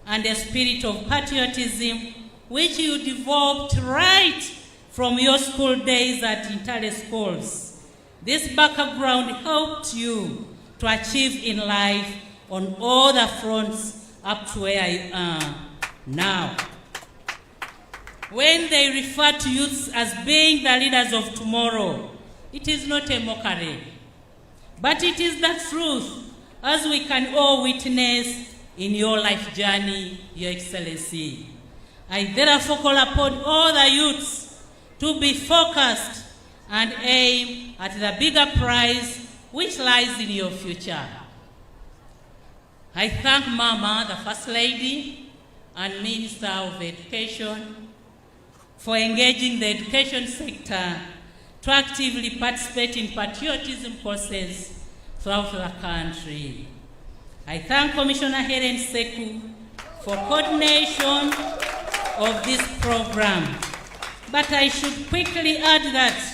and a spirit of patriotism which you developed right from your school days at inter schools. This background helped you to achieve in life on all the fronts up to where you are now. When they refer to youths as being the leaders of tomorrow, it is not a mockery, but it is the truth, as we can all witness in your life journey, Your Excellency. I therefore call upon all the youths to be focused and aim at the bigger prize which lies in your future. I thank Mama, the First Lady and Minister of Education, for engaging the education sector to actively participate in patriotism courses throughout the country. I thank Commissioner Helen Seku for coordination of this program. But I should quickly add that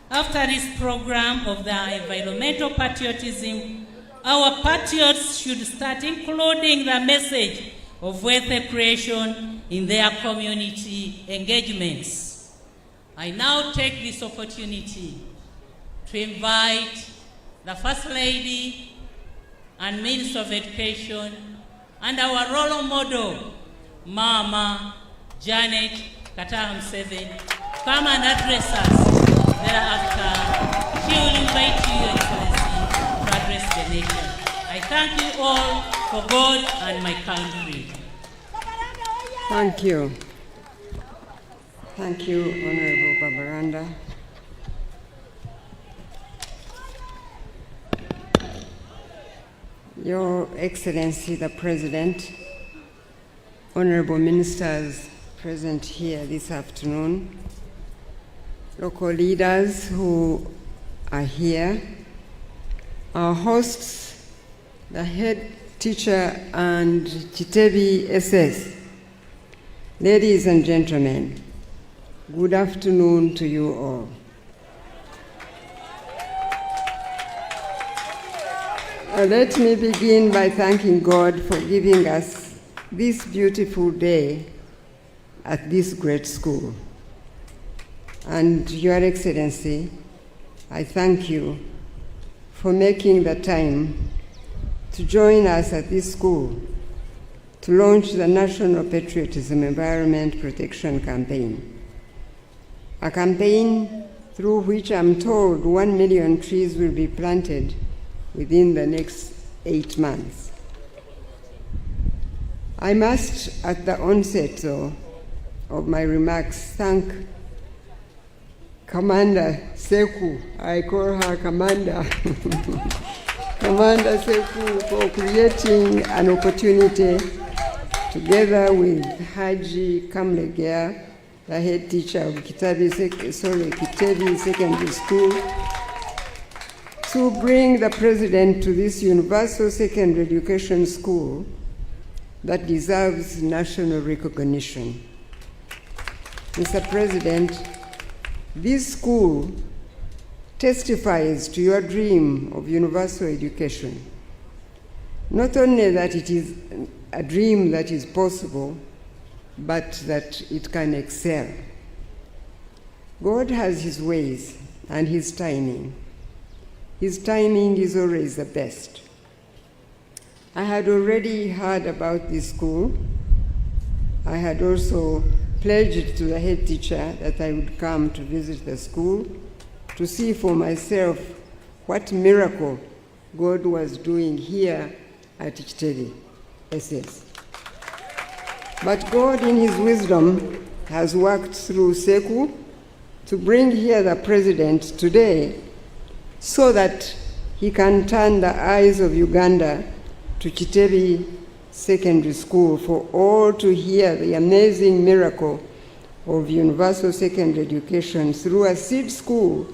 after this program of the environmental patriotism, our patriots should start including the message of wealth creation in their community engagements. I now take this opportunity to invite the First Lady and Minister of Education and our role model, Mama Janet Kataha Museveni, come and address us. Thereafter, she will invite you, Your Excellency, to address the nation. I thank you all for God and my country. Thank you. Thank you, Honorable Babaranda. Your Excellency, the President, honorable ministers present here this afternoon, local leaders who are here, our hosts, the head teacher and Kitebi SS, ladies and gentlemen, good afternoon to you all. Let me begin by thanking God for giving us this beautiful day at this great school. And Your Excellency, I thank you for making the time to join us at this school to launch the National Patriotism Environment Protection Campaign, a campaign through which I'm told 1 million trees will be planted within the next 8 months. I must, at the onset, though, of my remarks, thank Commander Seku. I call her Commander. Commander Seku, for creating an opportunity, together with Haji Kamlegea, the head teacher of Kitebi Secondary School, to bring the President to this universal secondary education school that deserves national recognition. Mr. President, this school testifies to your dream of universal education. Not only that it is a dream that is possible, but that it can excel. God has His ways and His timing. His timing is always the best. I had already heard about this school. I had also pledged to the head teacher that I would come to visit the school to see for myself what miracle God was doing here at Kitebi SS. But God, in His wisdom, has worked through Seku to bring here the President today so that he can turn the eyes of Uganda to Kitebi Secondary School for all to hear the amazing miracle of universal secondary education through a seed school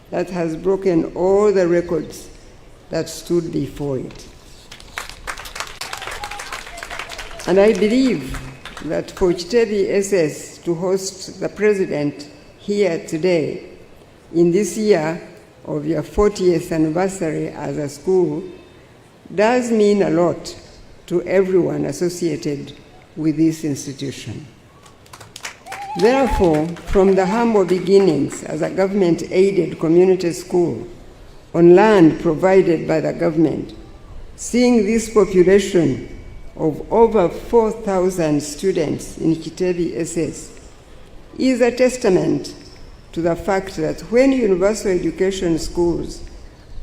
that has broken all the records that stood before it. And I believe that for Kitebi SS to host the President here today, in this year of your 40th anniversary as a school, does mean a lot to everyone associated with this institution. Therefore, from the humble beginnings as a government-aided community school on land provided by the government, seeing this population of over 4,000 students in Kitebi SS is a testament to the fact that when universal education schools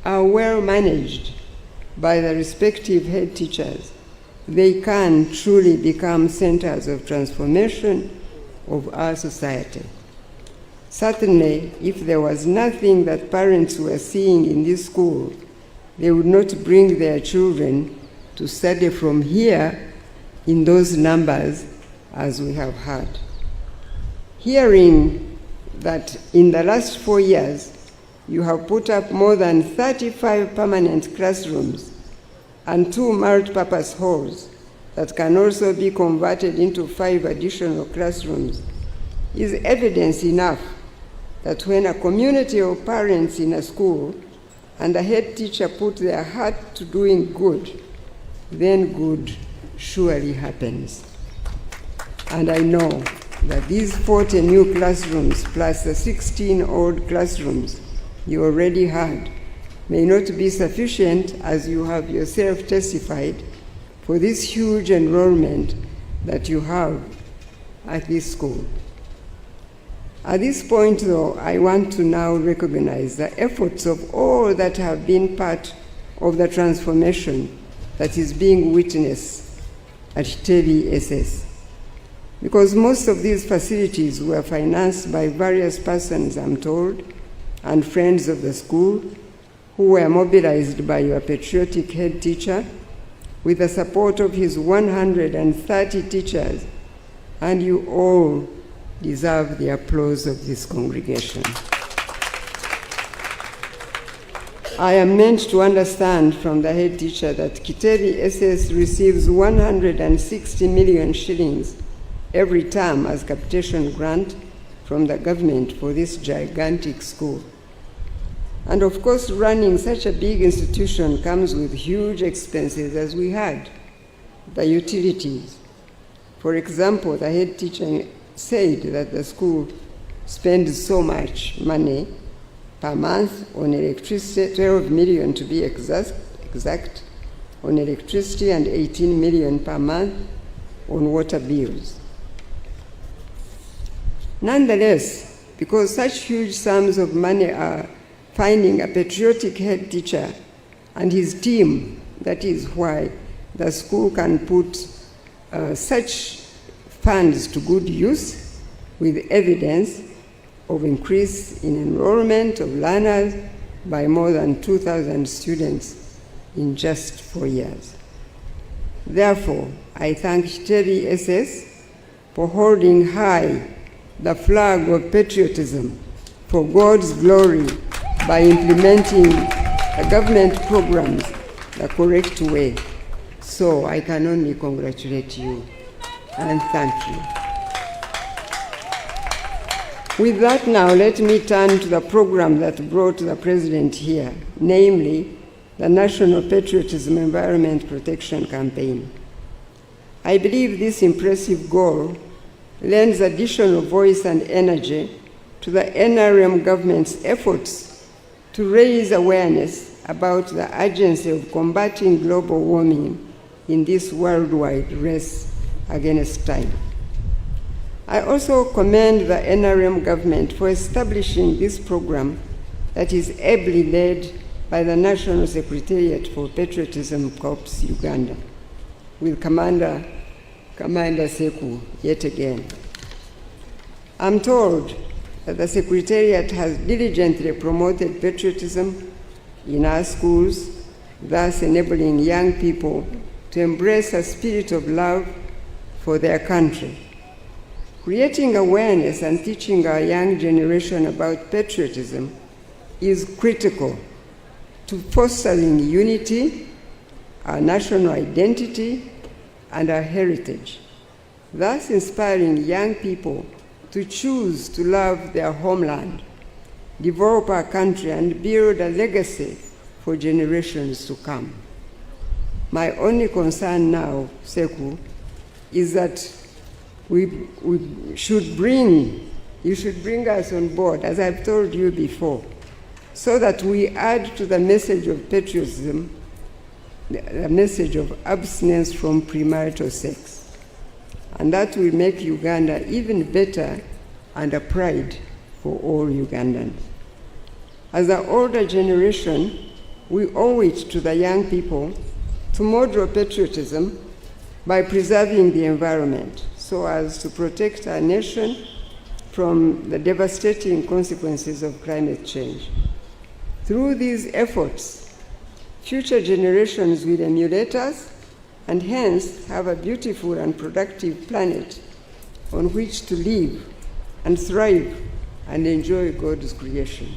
are well managed by the respective head teachers, they can truly become centers of transformation of our society. Certainly, if there was nothing that parents were seeing in this school, they would not bring their children to study from here in those numbers as we have heard. Hearing that in the last 4 years, you have put up more than 35 permanent classrooms and 2 multi-purpose halls that can also be converted into 5 additional classrooms is evidence enough that when a community of parents in a school and the head teacher put their heart to doing good, then good surely happens. And I know that these 40 new classrooms plus the 16 old classrooms you already had may not be sufficient, as you have yourself testified, for this huge enrollment that you have at this school. At this point, though, I want to now recognize the efforts of all that have been part of the transformation that is being witnessed at Kitebi SS. because most of these facilities were financed by various persons, I'm told, and friends of the school, who were mobilized by your patriotic head teacher with the support of his 130 teachers, and you all deserve the applause of this congregation. I am meant to understand from the head teacher that Kitebi SS receives 160 million shillings every term as capitation grant from the government for this gigantic school. And of course, running such a big institution comes with huge expenses, as we had. The utilities. For example, the head teacher said that the school spends so much money per month on electricity, 12 million to be exact, on electricity, and 18 million per month on water bills. Nonetheless, because such huge sums of money are finding a patriotic head teacher and his team, that is why the school can put such funds to good use, with evidence of increase in enrollment of learners by more than 2,000 students in just 4 years. Therefore, I thank Kitebi SS for holding high the flag of patriotism for God's glory by implementing the government programs the correct way. So I can only congratulate you and thank you. With that now, let me turn to the program that brought the President here, namely the National Patriotism Environment Protection Campaign. I believe this impressive goal lends additional voice and energy to the NRM government's efforts to raise awareness about the urgency of combating global warming in this worldwide race against time. I also commend the NRM government for establishing this program that is ably led by the National Secretariat for Patriotism Corps Uganda, with Commander Seku yet again. I'm told that the Secretariat has diligently promoted patriotism in our schools, thus enabling young people to embrace a spirit of love for their country. Creating awareness and teaching our young generation about patriotism is critical to fostering unity, our national identity, and our heritage, thus inspiring young people to choose to love their homeland, develop our country, and build a legacy for generations to come. My only concern now, Seku, is that you should bring us on board, as I've told you before, so that we add to the message of patriotism the message of abstinence from premarital sex. And that will make Uganda even better and a pride for all Ugandans. As an older generation, we owe it to the young people to model patriotism by preserving the environment so as to protect our nation from the devastating consequences of climate change. Through these efforts, future generations will emulate us and hence have a beautiful and productive planet on which to live and thrive and enjoy God's creation.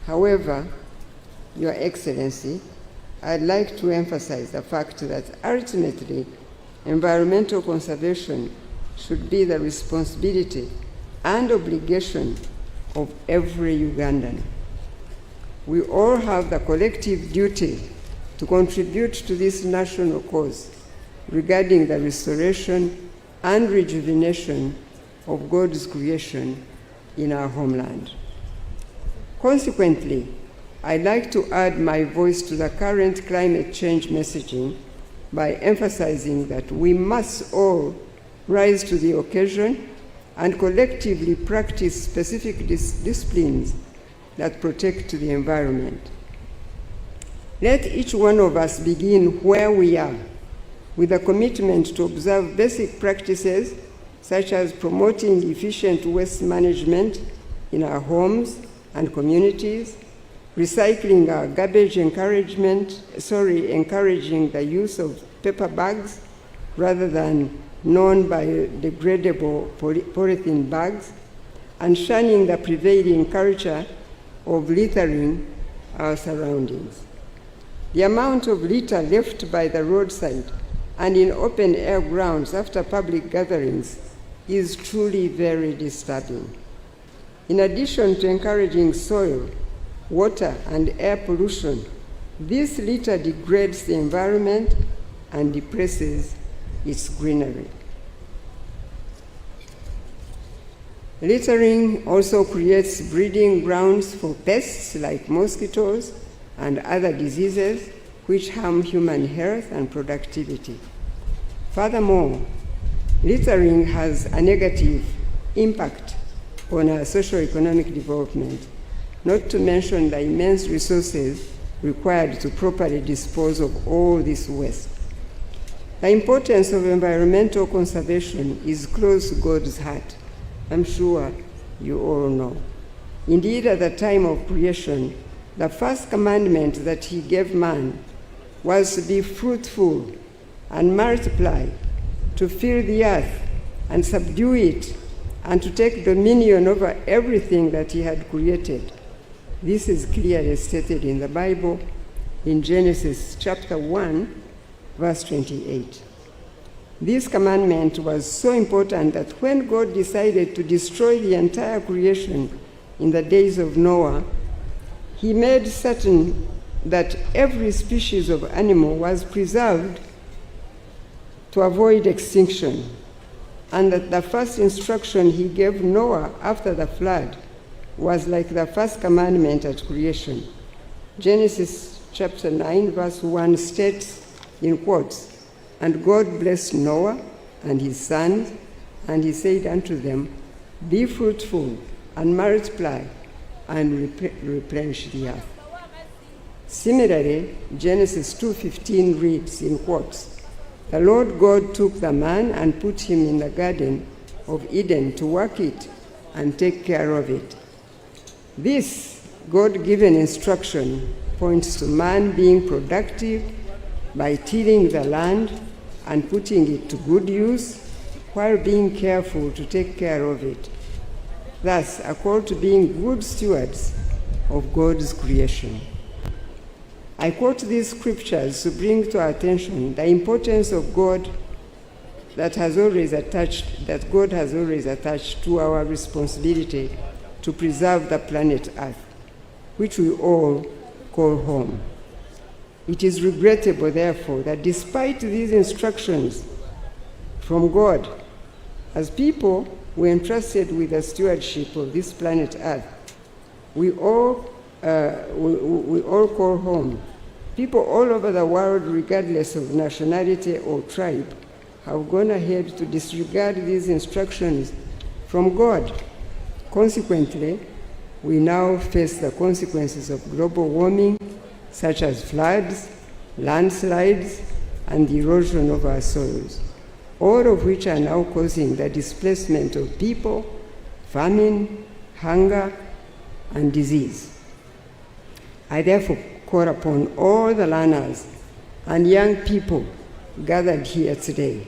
However, Your Excellency, I'd like to emphasize the fact that ultimately environmental conservation should be the responsibility and obligation of every Ugandan. We all have the collective duty to contribute to this national cause regarding the restoration and rejuvenation of God's creation in our homeland. Consequently, I'd like to add my voice to the current climate change messaging by emphasizing that we must all rise to the occasion and collectively practice specific disciplines that protect the environment. Let each one of us begin where we are, with a commitment to observe basic practices such as promoting efficient waste management in our homes and communities, recycling our garbage, encouraging the use of paper bags rather than non-biodegradable polythene bags, and shunning the prevailing culture of littering our surroundings. The amount of litter left by the roadside and in open-air grounds after public gatherings is truly very disturbing. In addition to encouraging soil, water, and air pollution, this litter degrades the environment and depresses its greenery. Littering also creates breeding grounds for pests like mosquitoes and other diseases which harm human health and productivity. Furthermore, littering has a negative impact on our socio-economic development, not to mention the immense resources required to properly dispose of all this waste. The importance of environmental conservation is close to God's heart. I'm sure you all know. Indeed, at the time of creation, the first commandment that he gave man was to be fruitful and multiply, to fill the earth and subdue it, and to take dominion over everything that he had created. This is clearly stated in the Bible in Genesis chapter 1, verse 28. This commandment was so important that when God decided to destroy the entire creation in the days of Noah, he made certain that every species of animal was preserved to avoid extinction, and that the first instruction he gave Noah after the flood was like the first commandment at creation. Genesis chapter 9, verse 1 states in quotes, "And God blessed Noah and his sons, and he said unto them, Be fruitful and multiply and replenish the earth." Similarly, Genesis 2:15 reads in quotes, "The Lord God took the man and put him in the garden of Eden to work it and take care of it." This God-given instruction points to man being productive by tilling the land and putting it to good use while being careful to take care of it. Thus, a call to being good stewards of God's creation. I quote these scriptures to bring to our attention the importance of God that God has always attached to our responsibility to preserve the planet Earth, which we all call home. It is regrettable, therefore, that despite these instructions from God, as people we're entrusted with the stewardship of this planet Earth, we all call home. People all over the world, regardless of nationality or tribe, have gone ahead to disregard these instructions from God. Consequently, we now face the consequences of global warming, such as floods, landslides, and the erosion of our soils, all of which are now causing the displacement of people, famine, hunger, and disease. I therefore call upon all the learners and young people gathered here today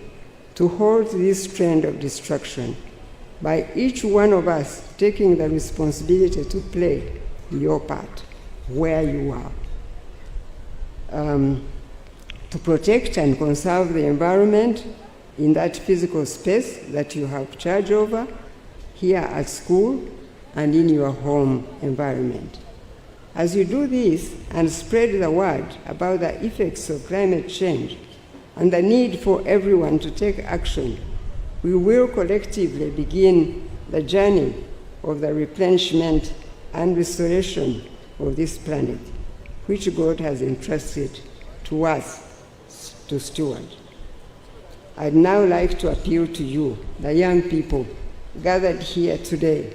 to halt this trend of destruction by each one of us taking the responsibility to play your part where you are. To protect and conserve the environment in that physical space that you have charge over, here at school and in your home environment. As you do this and spread the word about the effects of climate change and the need for everyone to take action, we will collectively begin the journey of the replenishment and restoration of this planet, which God has entrusted to us to steward. I'd now like to appeal to you, the young people gathered here today,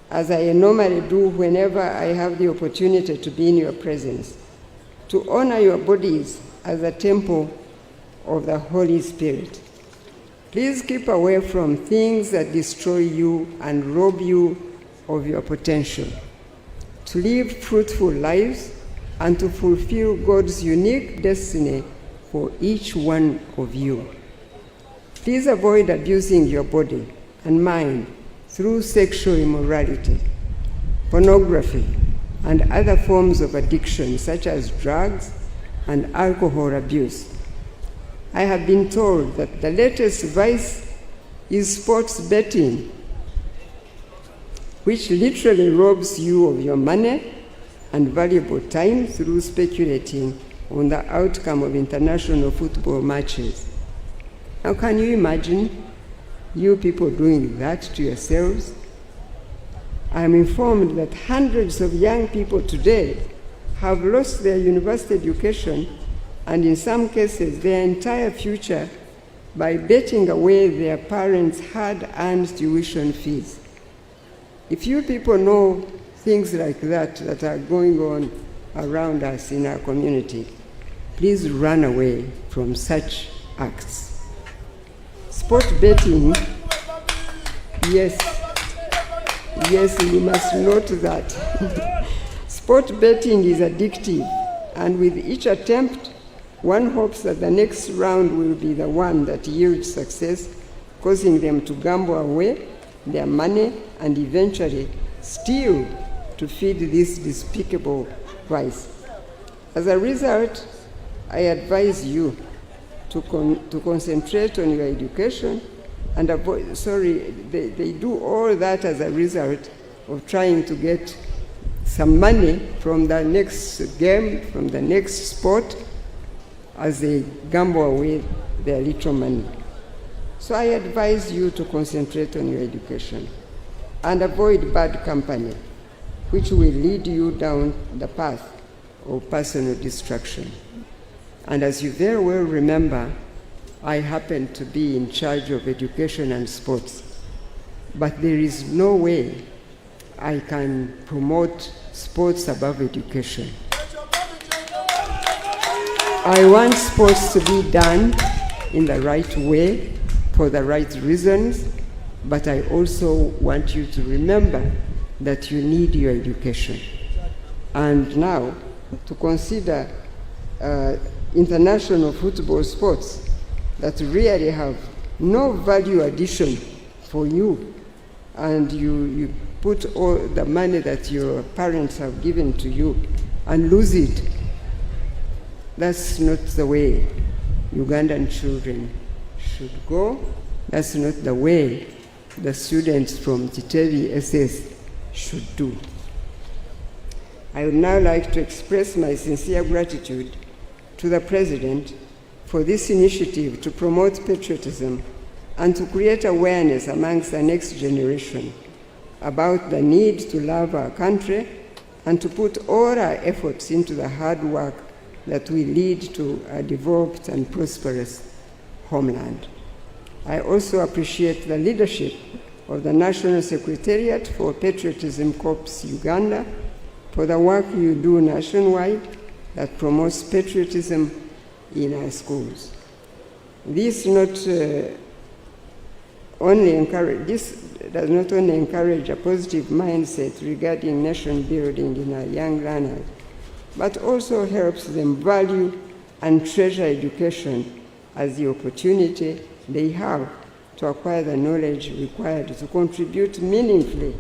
as I normally do whenever I have the opportunity to be in your presence, to honor your bodies as a temple of the Holy Spirit. Please keep away from things that destroy you and rob you of your potential. To live fruitful lives and to fulfill God's unique destiny for each one of you. Please avoid abusing your body and mind through sexual immorality, pornography, and other forms of addiction such as drugs and alcohol abuse. I have been told that the latest vice is sports betting, which literally robs you of your money and valuable time through speculating on the outcome of international football matches. Now, can you imagine you people doing that to yourselves? I am informed that hundreds of young people today have lost their university education and in some cases their entire future by betting away their parents' hard-earned tuition fees. If you people know things like that that are going on around us in our community, please run away from such acts. Sport betting, yes, you must note that. Sport betting is addictive, and with each attempt, one hopes that the next round will be the one that yields success, causing them to gamble away their money and eventually steal to feed this despicable vice. As a result, I advise you to concentrate on your education and avoid, they do all that as a result of trying to get some money from the next game, from the next sport, as they gamble away their little money. So I advise you to concentrate on your education and avoid bad company, which will lead you down the path of personal destruction. And as you very well remember, I happen to be in charge of education and sports, but there is no way I can promote sports above education. I want sports to be done in the right way, for the right reasons, but I also want you to remember that you need your education. And now, to consider international football sports that really have no value addition for you, and you put all the money that your parents have given to you and lose it. That's not the way Ugandan children should go. That's not the way the students from Kitebi SS should do. I would now like to express my sincere gratitude to the President for this initiative to promote patriotism and to create awareness amongst the next generation about the need to love our country and to put all our efforts into the hard work that will lead to a developed and prosperous homeland. I also appreciate the leadership of the National Secretariat for Patriotism Corps Uganda for the work you do nationwide that promotes patriotism in our schools. This does not only encourage a positive mindset regarding nation building in our young learners, but also helps them value and treasure education as the opportunity they have to acquire the knowledge required to contribute meaningfully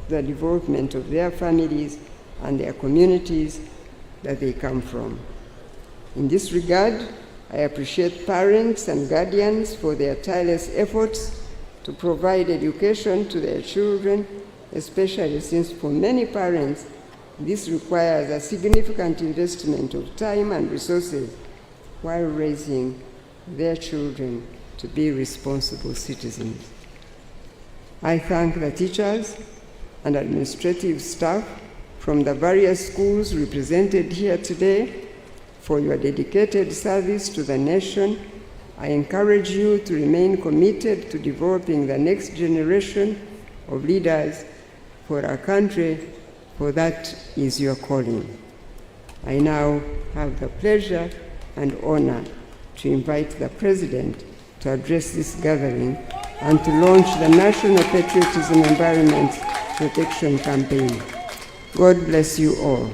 to the development of their families and their communities that they come from. In this regard, I appreciate parents and guardians for their tireless efforts to provide education to their children, especially since for many parents, this requires a significant investment of time and resources while raising their children to be responsible citizens. I thank the teachers and administrative staff from the various schools represented here today for your dedicated service to the nation. I encourage you to remain committed to developing the next generation of leaders for our country, for that is your calling. I now have the pleasure and honor to invite the President to address this gathering and to launch the National Patriotism Environment Protection Campaign. God bless you all.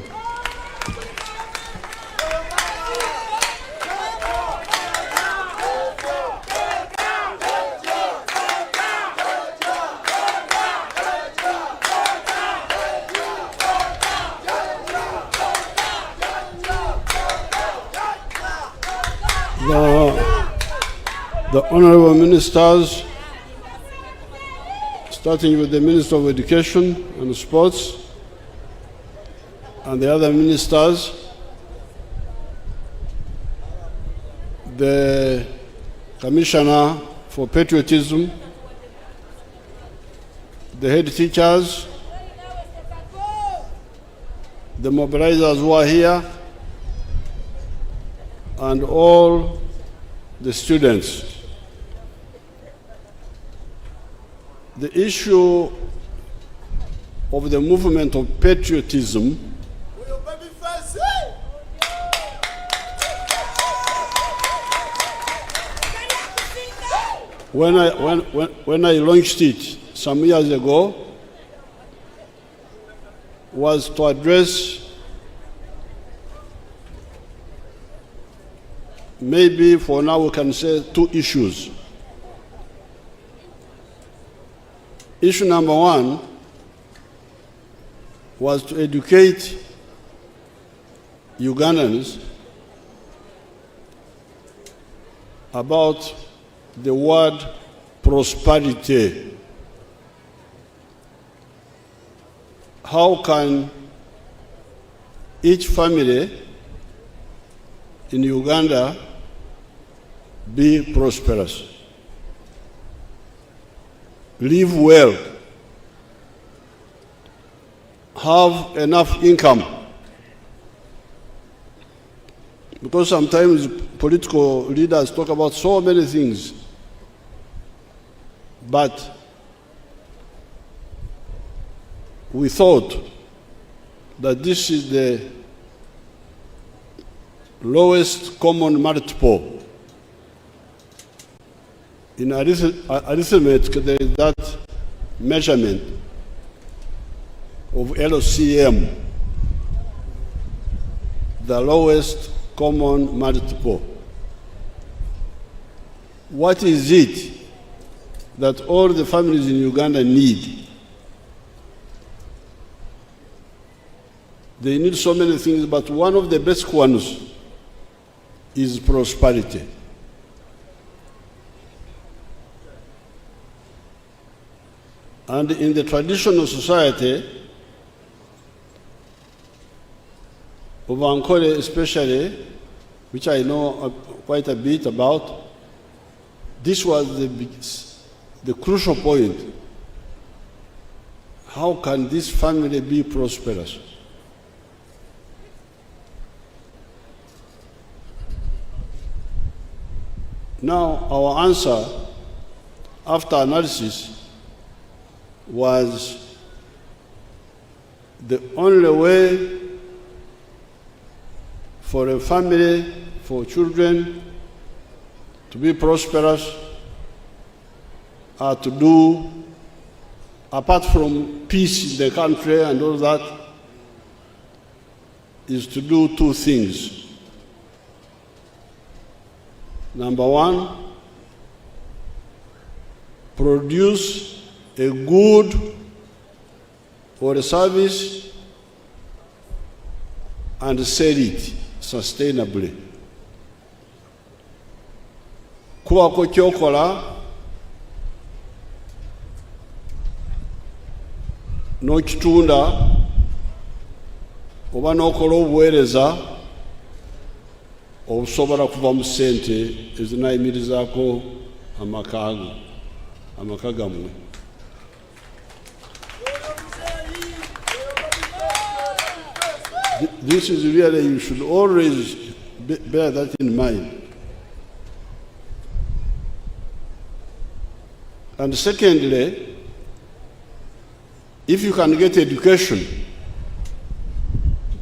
The Honorable Ministers, starting with the Minister of Education and Sports, and the other ministers, the Commissioner for Patriotism, the head teachers, the mobilizers who are here, and all the students. The issue of the movement of patriotism when I launched it some years ago was to address maybe for now we can say two issues. Issue number one was to educate Ugandans about the word prosperity. How can each family in Uganda be prosperous, live well, have enough income? Because sometimes political leaders talk about so many things, but we thought that this is the lowest common multiple. In arithmetic, there is that measurement of LCM, the lowest common multiple. What is it that all the families in Uganda need? They need so many things, but one of the basic ones is prosperity. And in the traditional society of Ankole especially, which I know quite a bit about, this was the crucial point. How can this family be prosperous? Now, our answer, after analysis, was the only way for a family, for children to be prosperous are to do, apart from peace in the country and all that, is to do two things. Number one, produce a good or a service and sell it sustainably. Kubako kyokola n'okitunda oba n'okola obuweereza obusobola kuva mu ssente ezinayimirizaako amaka gammwe. This is really, you should always bear that in mind. And secondly, if you can get education,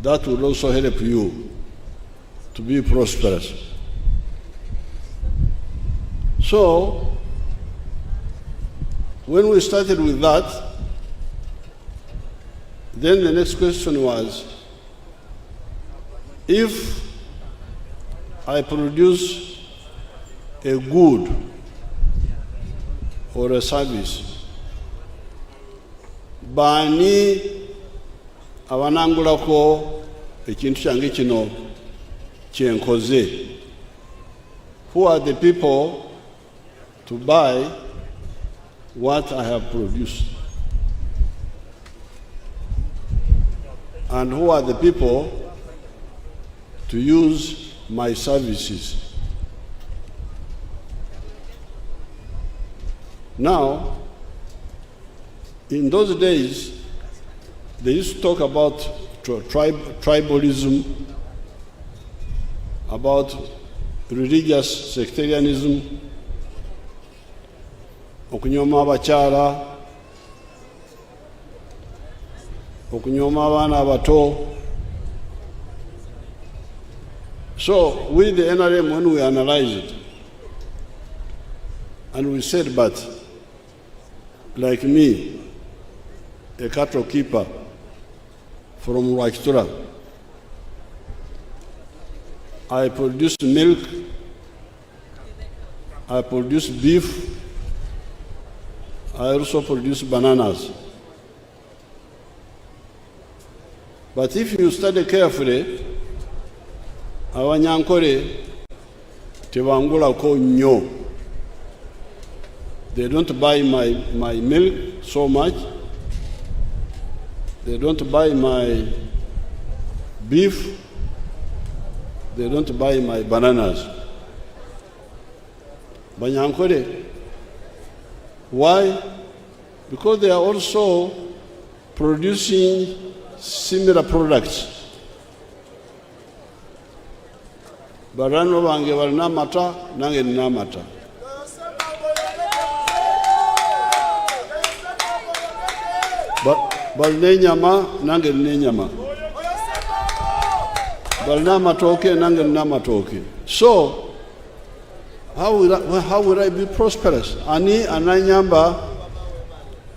that will also help you to be prosperous. So, when we started with that, then the next question was, if I produce a good or a service, bani abanangulako ekintu kyange kino kyenkoze? Who are the people to buy what I have produced? And who are the people to use my services? Now, in those days, they used to talk about tribalism, about religious sectarianism, okunyoma abakyala, okunyoma abaana abato. So with the NRM, when we analyzed it, and we said, but like me, a cattle keeper from Rwachtura, I produce milk, I produce beef, I also produce bananas. But if you study carefully, Abanyankole tebangulako nnyo. They don't buy my milk so much. They don't buy my beef. They don't buy my bananas. Banyankole. Why? Because they are also producing similar products. Barano bange balina amata, nange nina amata. Balina ennyama, nange nina ennyama. Balina amatooke, nange nina amatooke. So, how will I be prosperous? Ani ananyamba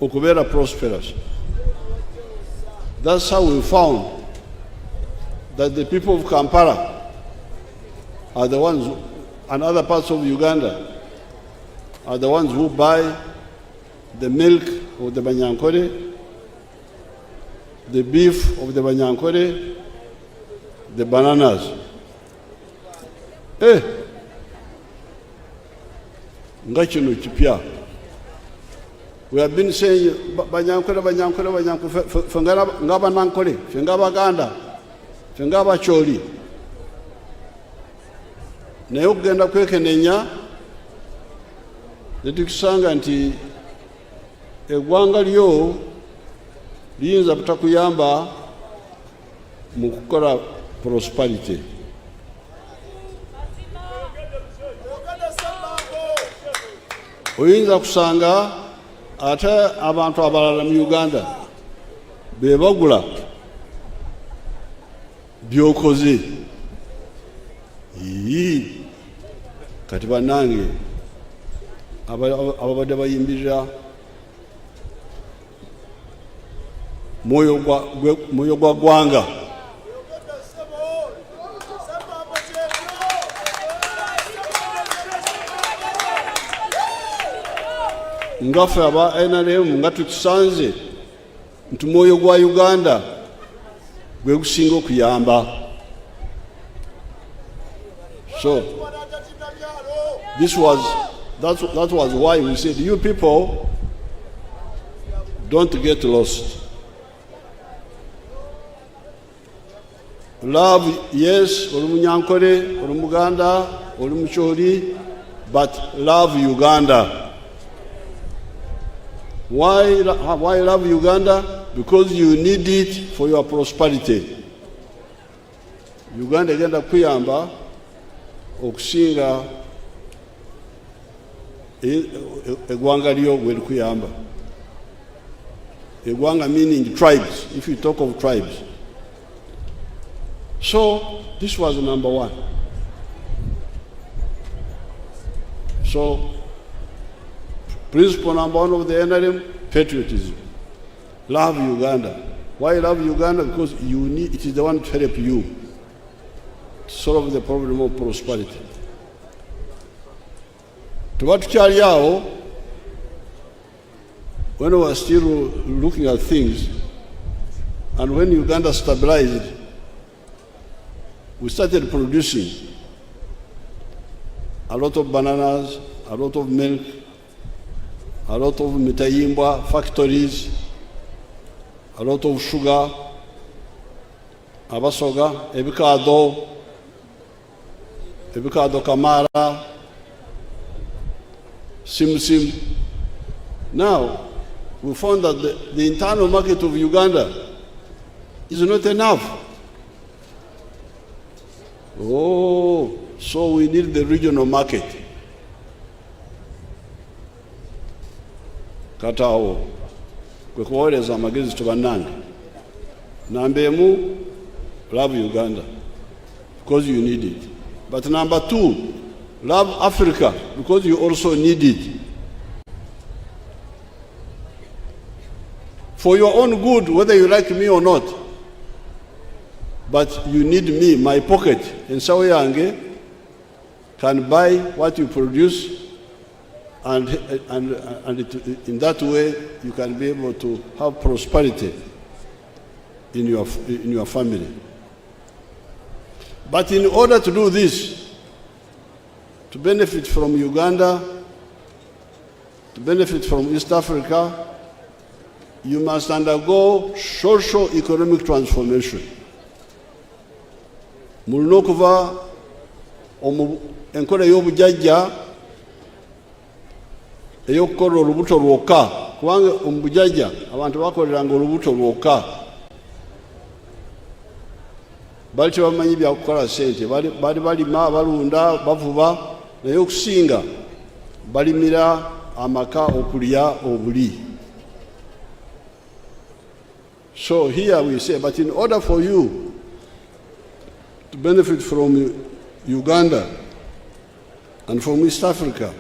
okubeera prosperous. That's how we found that the people of Kampala are the ones, and other parts of Uganda, are the ones who buy the milk of the Banyankole, the beef of the Banyankole, the bananas. Nga kino kipya. We have been saying Banyankole, fe ngaba Nankole, fe ngaba Ganda, fe ngaba Choli. Naye okugenda kwekenenya netukisanga nti eggwanga lyo liyinza butakuyamba mu kukola prosperity. Oyinza kusanga ate abantu abalala mu Uganda be bagula byokoze. Kati bannange ababadde bayimbirira mwoyo gwa ggwanga, ngaffe aba NRM nga tukisanze nti mwoyo gwa Uganda gwe gusinga okuyamba. So that was why we said, you people don't get lost. Love, yes, oli Munyankole, oli Muganda, oli Mucholi, but love Uganda. Why love Uganda? Because you need it for your prosperity. Uganda egenda kuyamba okusinga eggwanga lyo bwe likuyamba. Eggwanga meaning tribes, if you talk of tribes. So this was number one. So Principle number 1 of the NRM, patriotism. Love Uganda. Why love Uganda? Because it is the one to help you to solve the problem of prosperity. Tuba tukyali awo, when we were still looking at things, and when Uganda stabilized, we started producing a lot of bananas, a lot of milk, a lot of mitayimbwa factories, a lot of sugar, abasoga, ebikado kamara, sim. Now, we found that the internal market of Uganda is not enough. Oh, so we need the regional market. Katao, kwekuwaeleza amagezi tubanange. Number 1, love Uganda, because you need it. But number 2, love Africa, because you also need it. For your own good, whether you like me or not. But you need me, my pocket, and Sawayange can buy what you produce, and in that way you can be able to have prosperity in your family. But in order to do this, to benefit from Uganda, to benefit from East Africa, you must undergo socio-economic transformation. Mulina okuva enkola y'obujjajja ey'okukola olubuto lwokka, kubanga omubujjajja abantu bakoleranga olubuto lwokka. Bali tebamanyi byakukola ssente, bali balima, balunda, bavuba, naye okusinga balimira amaka okulya obuli. So here we say, but in order for you to benefit from Uganda and from East Africa,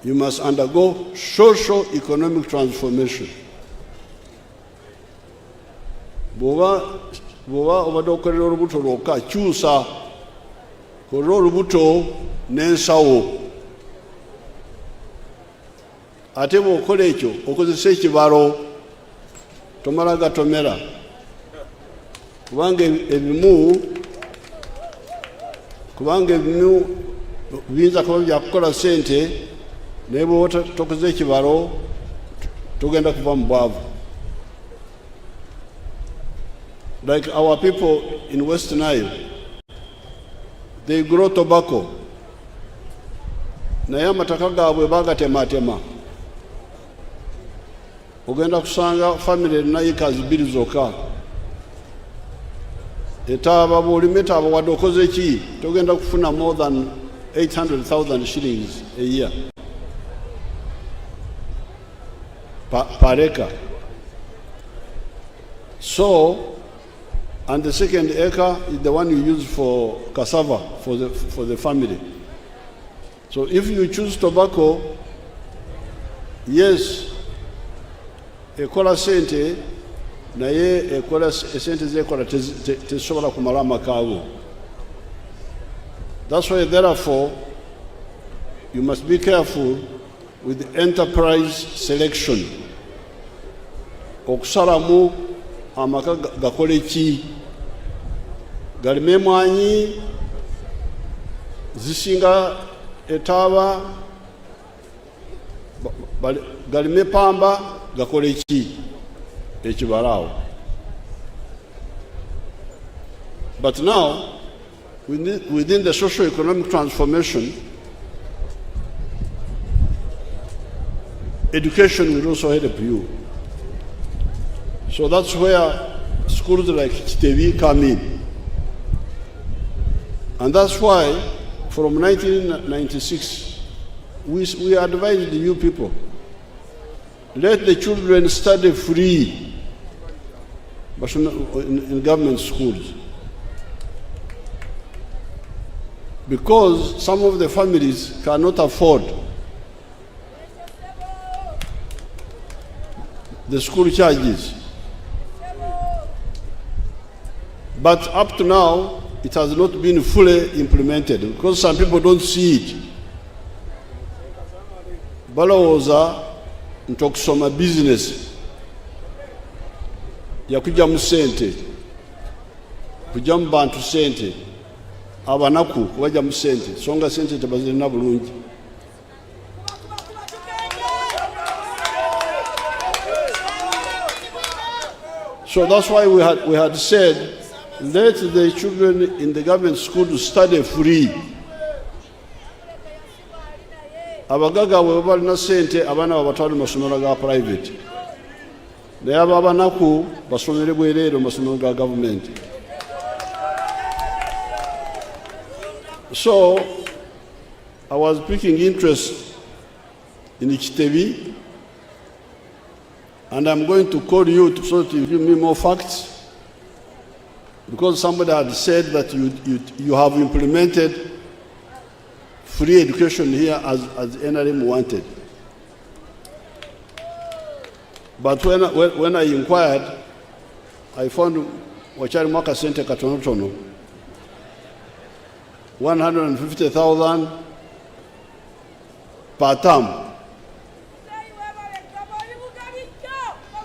you must undergo socio-economic transformation. Bw'oba obadde okolera olubuto lwokka, kyusa kolera olubuto n'ensawo. Ate bw'okola ekyo okozesa ekibalo, tomala gatomera, kubanga ebimu biyinza kuba byakukola ssente, naye bw'oba tokoze ekibalo togenda kuva mu bwavu. Like our people in West Nile, they grow tobacco, naye amataka gaabwe bagatematema. Ogenda kusanga family erina acres 2 zokka. Etaaba bw'olima etaaba wadde okoze ki, togenda kufuna more than 800,000 shillings a year per acre. So, and the second acre is the one you use for cassava for the family. So if you choose tobacco, yes, ekola sente, naye ekola sente zekola tesobola kumala amakaago. That's why, therefore, you must be careful with enterprise selection. Okusalamu amaka gakole ki, galime emwanyi zisinga etaaba, galime pamba, gakole ki ekibalaawo. But now, within the socio-economic transformation, education will also help you. So that's where schools like Kitebi come in. And that's why, from 1996, we advised you people, let the children study free in government schools. Because some of the families cannot afford the school charges. But up to now, it has not been fully implemented because some people don't see it. Balowooza nti okusoma business yakujja mu ssente, kujja mu bantu ssente, abanaku bajja mu ssente, so nga ssente tebazirina bulungi. So that's why we had said, let the children in the government school study free. Abagaga bwe balina ssente abaana babatwala mu masomero ga private. Naye abo abanaku basomere bwereere mu masomero ga government. So I was picking interest in Kitebi, and I'm going to call you so that you give me more facts, because somebody had said that you have implemented free education here as NRM wanted. But when I inquired, I found wachari mwaka sente katonotono 150,000 per term.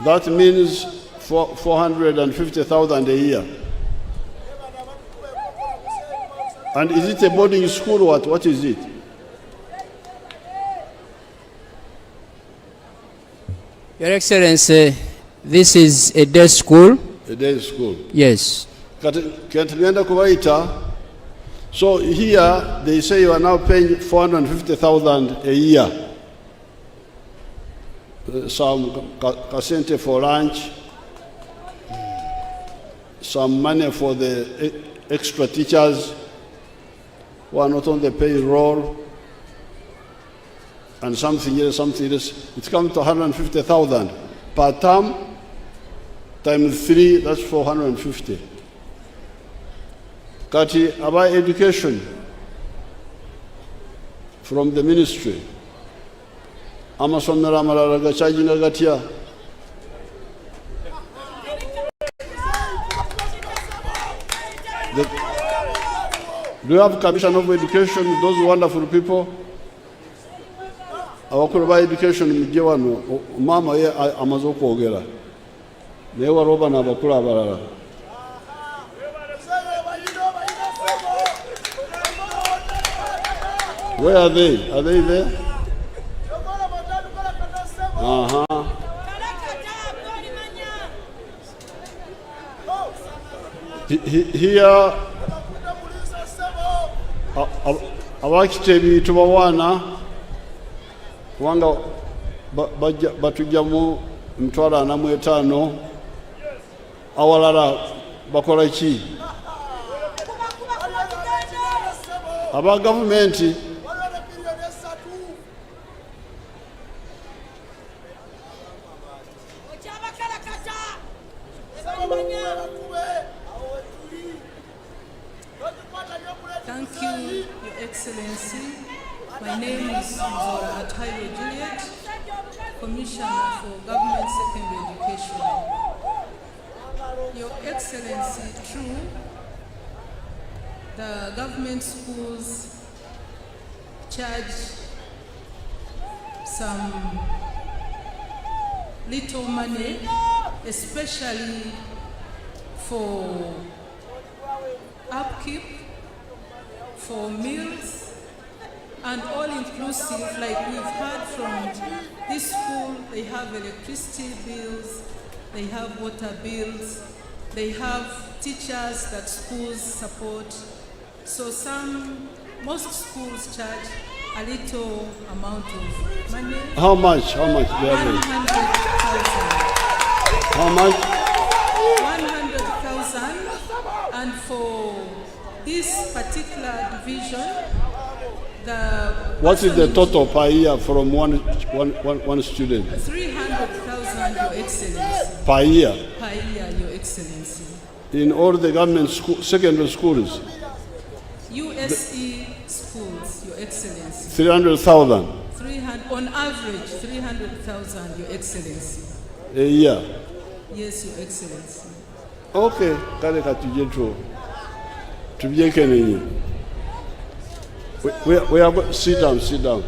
That means 450,000 a year. And is it a boarding school or what is it? Your Excellency, this is a day school. A day school. Yes. So here they say you are now paying 450,000 a year. Some kasente for lunch, some money for the extra teachers who are not on the payroll, and something else. It comes to 150,000 per term, times 3, that's 450. Kati about education from the ministry. Amasomero amalala gacharginga gatya? Do you have Commission of Education, those wonderful people? Abakulu ba education mujje wano, mama ye amaze okwogera. Naye waroba n'abakulu abalala. Where are they? Are they there? Here, abakitebi tubawaana kubanga batujjamu 45 awalala bakola ki? Aba gavumenti Thank you, Your Excellency. My name is Kitebi Juliet, Commissioner for Government Secondary Education. Your Excellency, true, the government schools charge some little money, especially for upkeep, for meals, and all inclusive. Like we've heard from this school, they have electricity bills, they have water bills, they have teachers that schools support. So most schools charge a little amount of money. How much? How much? 100,000. How much? 100,000. And for this particular division, what is the total per year from one student? 300,000, Your Excellency. Per year? Per year, Your Excellency. In all the government secondary schools? USE schools, Your Excellency. 300,000? On average, 300,000, Your Excellency. A year. Yes, Your Excellency. Okay, kale katujetu. Tubyekenenye. We are sit down, sit down.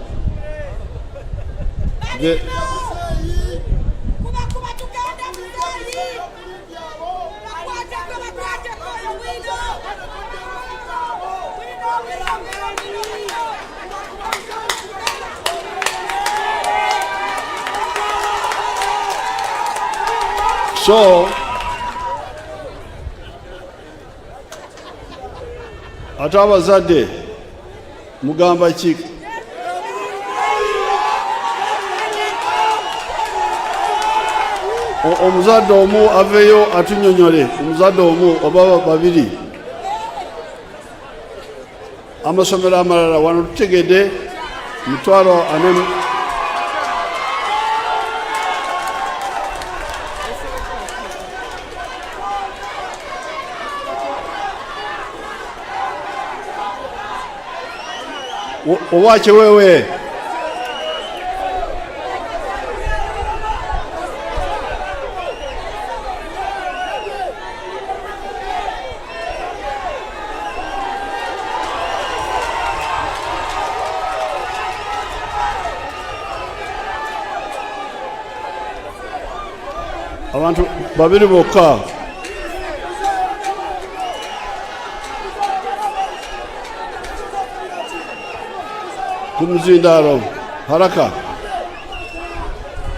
So, atabazadde mugamba ki? Omuzadde omu aveyo atunyonyole, omuzadde omu oba babiri. Amasomero amalala wano tutegedde mitwalo ane. Owache wewe. Abantu babiri bokka. Kumuzindaro haraka.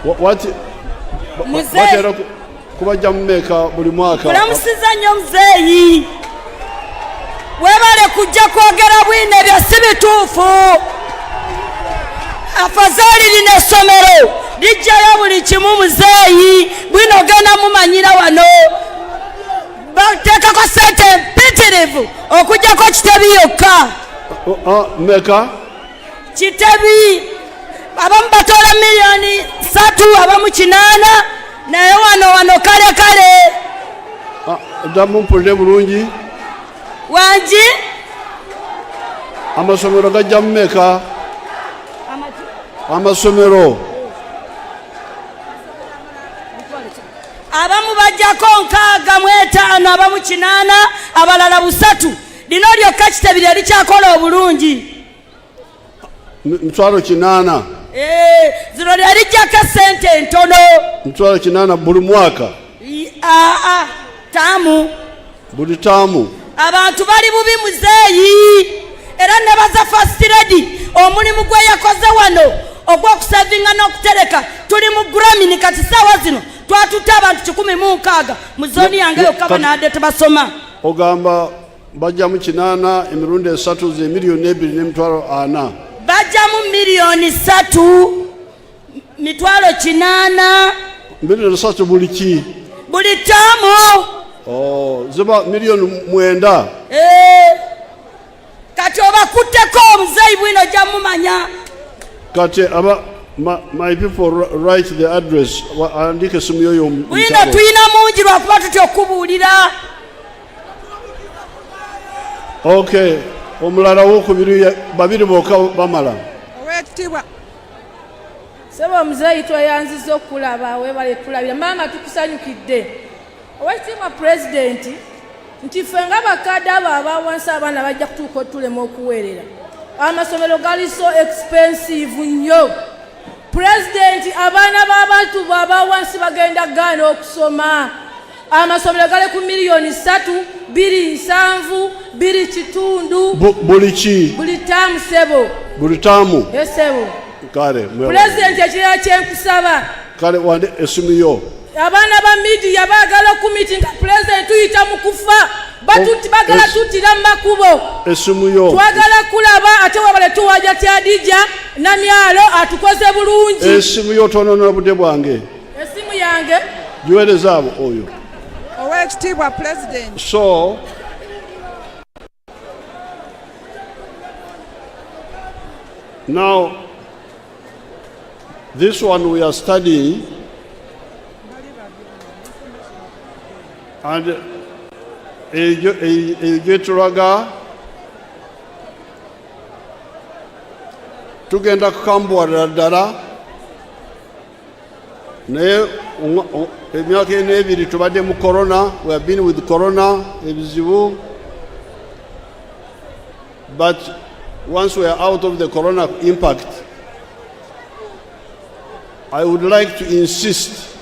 What era kubajja mumeka buli mwaka. Kulamusiza nnyo muzeeyi. Webale kujja kwogera bwine bya si bituufu. Afadhali lino essomero lijjayo buli kimu muzeeyi. Bwino ogenda mumanyira wano. Bateekako ssente mpitirivu okujjako Kitebi yokka. Meka? Kitebi abamu batoola miliyoni 3 abamu 8 naye wano kale Damu mpulire bulungi. wangi Amasomero gajja mumeka? Amasomero abamu bajjako 6 abamu 8 abalala 3 lino lyokka Kitebi likyakola obulungi. Mitwalo 8. Zino lyelijjako ssente entono. Mitwalo 8 buli mwaka. Taamu. Buli taamu. Abantu bali bubi muzeeyi. Era ne baza first lady omulimu gwe yakoze wano ogw'okusavinga n'okutereka tuli mu Grammy kati ssaawa zino twatutte abantu 106 mu zooni yange yokka banaadde tebasoma. Ogamba bajjamu 8 emirundi 3 ze miliyoni 2 n'emitwalo 4. Bajjamu miliyoni 3 mitwalo 8. Miliyoni 3 buli ki? Buli taamu. Ziba miliyoni 9. Kati obakutteko omuzeeyi bwino ojja mumanya. Kati my people write the address. Andike simu yoyo. Bwino tuyina mungi lwakuba tutya okubuulira. Okay. Omulala wokubiri babiri bokka bamala. Oweekitiibwa. Sebo omuzeeyi tweyanziza okulaba webale tulabira maama tukusanyukidde. Oweekitiibwa pulezidenti nti ffe nga bakadde abo abawansi abaana bajja kutuuka otulema okuweerera. Amasomero gali so expensive nnyo. Pulezidenti abaana b'abantu abawansi bagenda gaana okusoma. Amasomero gali ku miliyoni 3, 2.7, 2.5. Buli ki? Buli taamu sebo. Buli taamu? Yes sebo. Kale. Pulezidenti ekirala kyenkusaba. Kale wande esimu yo. Abaana ba media baagala okumitinga pulezidenti tuyita mu kufa. Bagala tutira mu makubo. Esimu yo. Twagala kulaba ate wabale tuwaja Tyadija Namyalo atukoze bulungi. Esimu yo tonona budde bwange. Esimu yange. Juweereza abo oyo. Oweekitiibwa President. So, now, this one we are studying, and ejetulaga tugenda kukambwalira ddala naye emyaka ebiri tubadde mu corona, we have been with corona ebizibu, but once we are out of the corona impact, I would like to insist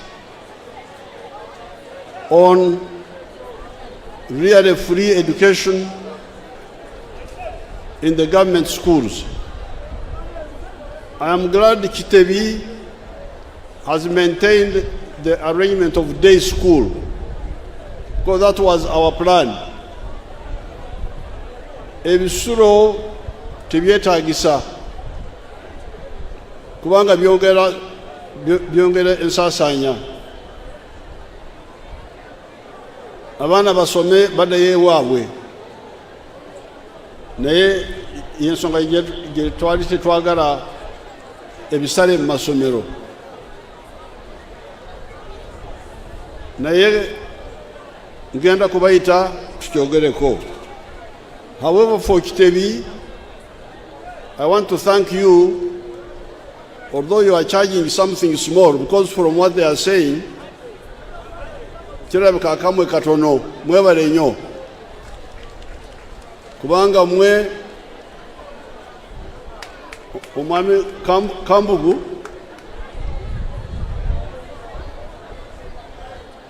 on really free education in the government schools. I am glad Kitebi has maintained the arrangement of day school, because that was our plan. Ebisuro tebyetaagisa kubanga byongera ensaasaanya. Abaana basome baddayo ewaabwe, naye yensonga gye twali tetwagala ebisale mu masomero. Naye ngenda kubayita tukyogereko. However, for Kitebi, I want to thank you, although you are charging something small, because from what they are saying, kirabika akamwe katono, mwebale nnyo. Kubanga mwe omwami Kambugu,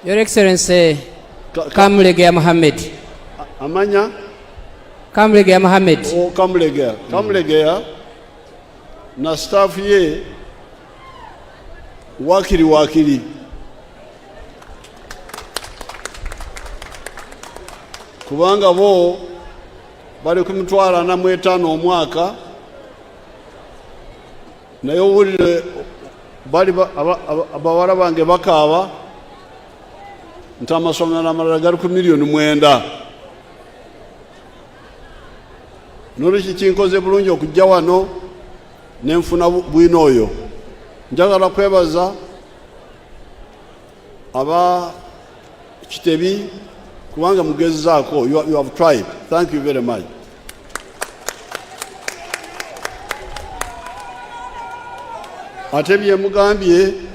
Your Excellency, Kamlegea Mohammed. Amanya? Kamlegea Mohammed. Oh, Kamlegea. Kamlegea na staff ye wakiri. Kubanga bo bali ku 45 omwaka, naye owulire bali abawala bange bakaaba nti amasomero amalala gali ku 9 million. Nolwekyo kinkoze bulungi okujja wano nenfuna bwino oyo. Njagala kwebaza aba Kitebi kubanga mugezaako. You have tried. Thank you very much. Ate bye mugambye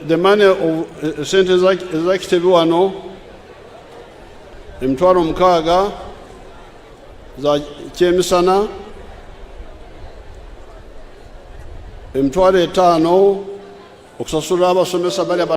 the money of sente eza Kitebi wano emitwalo 6 za kyemisana, emitwalo 5 okusasula abasomesa bali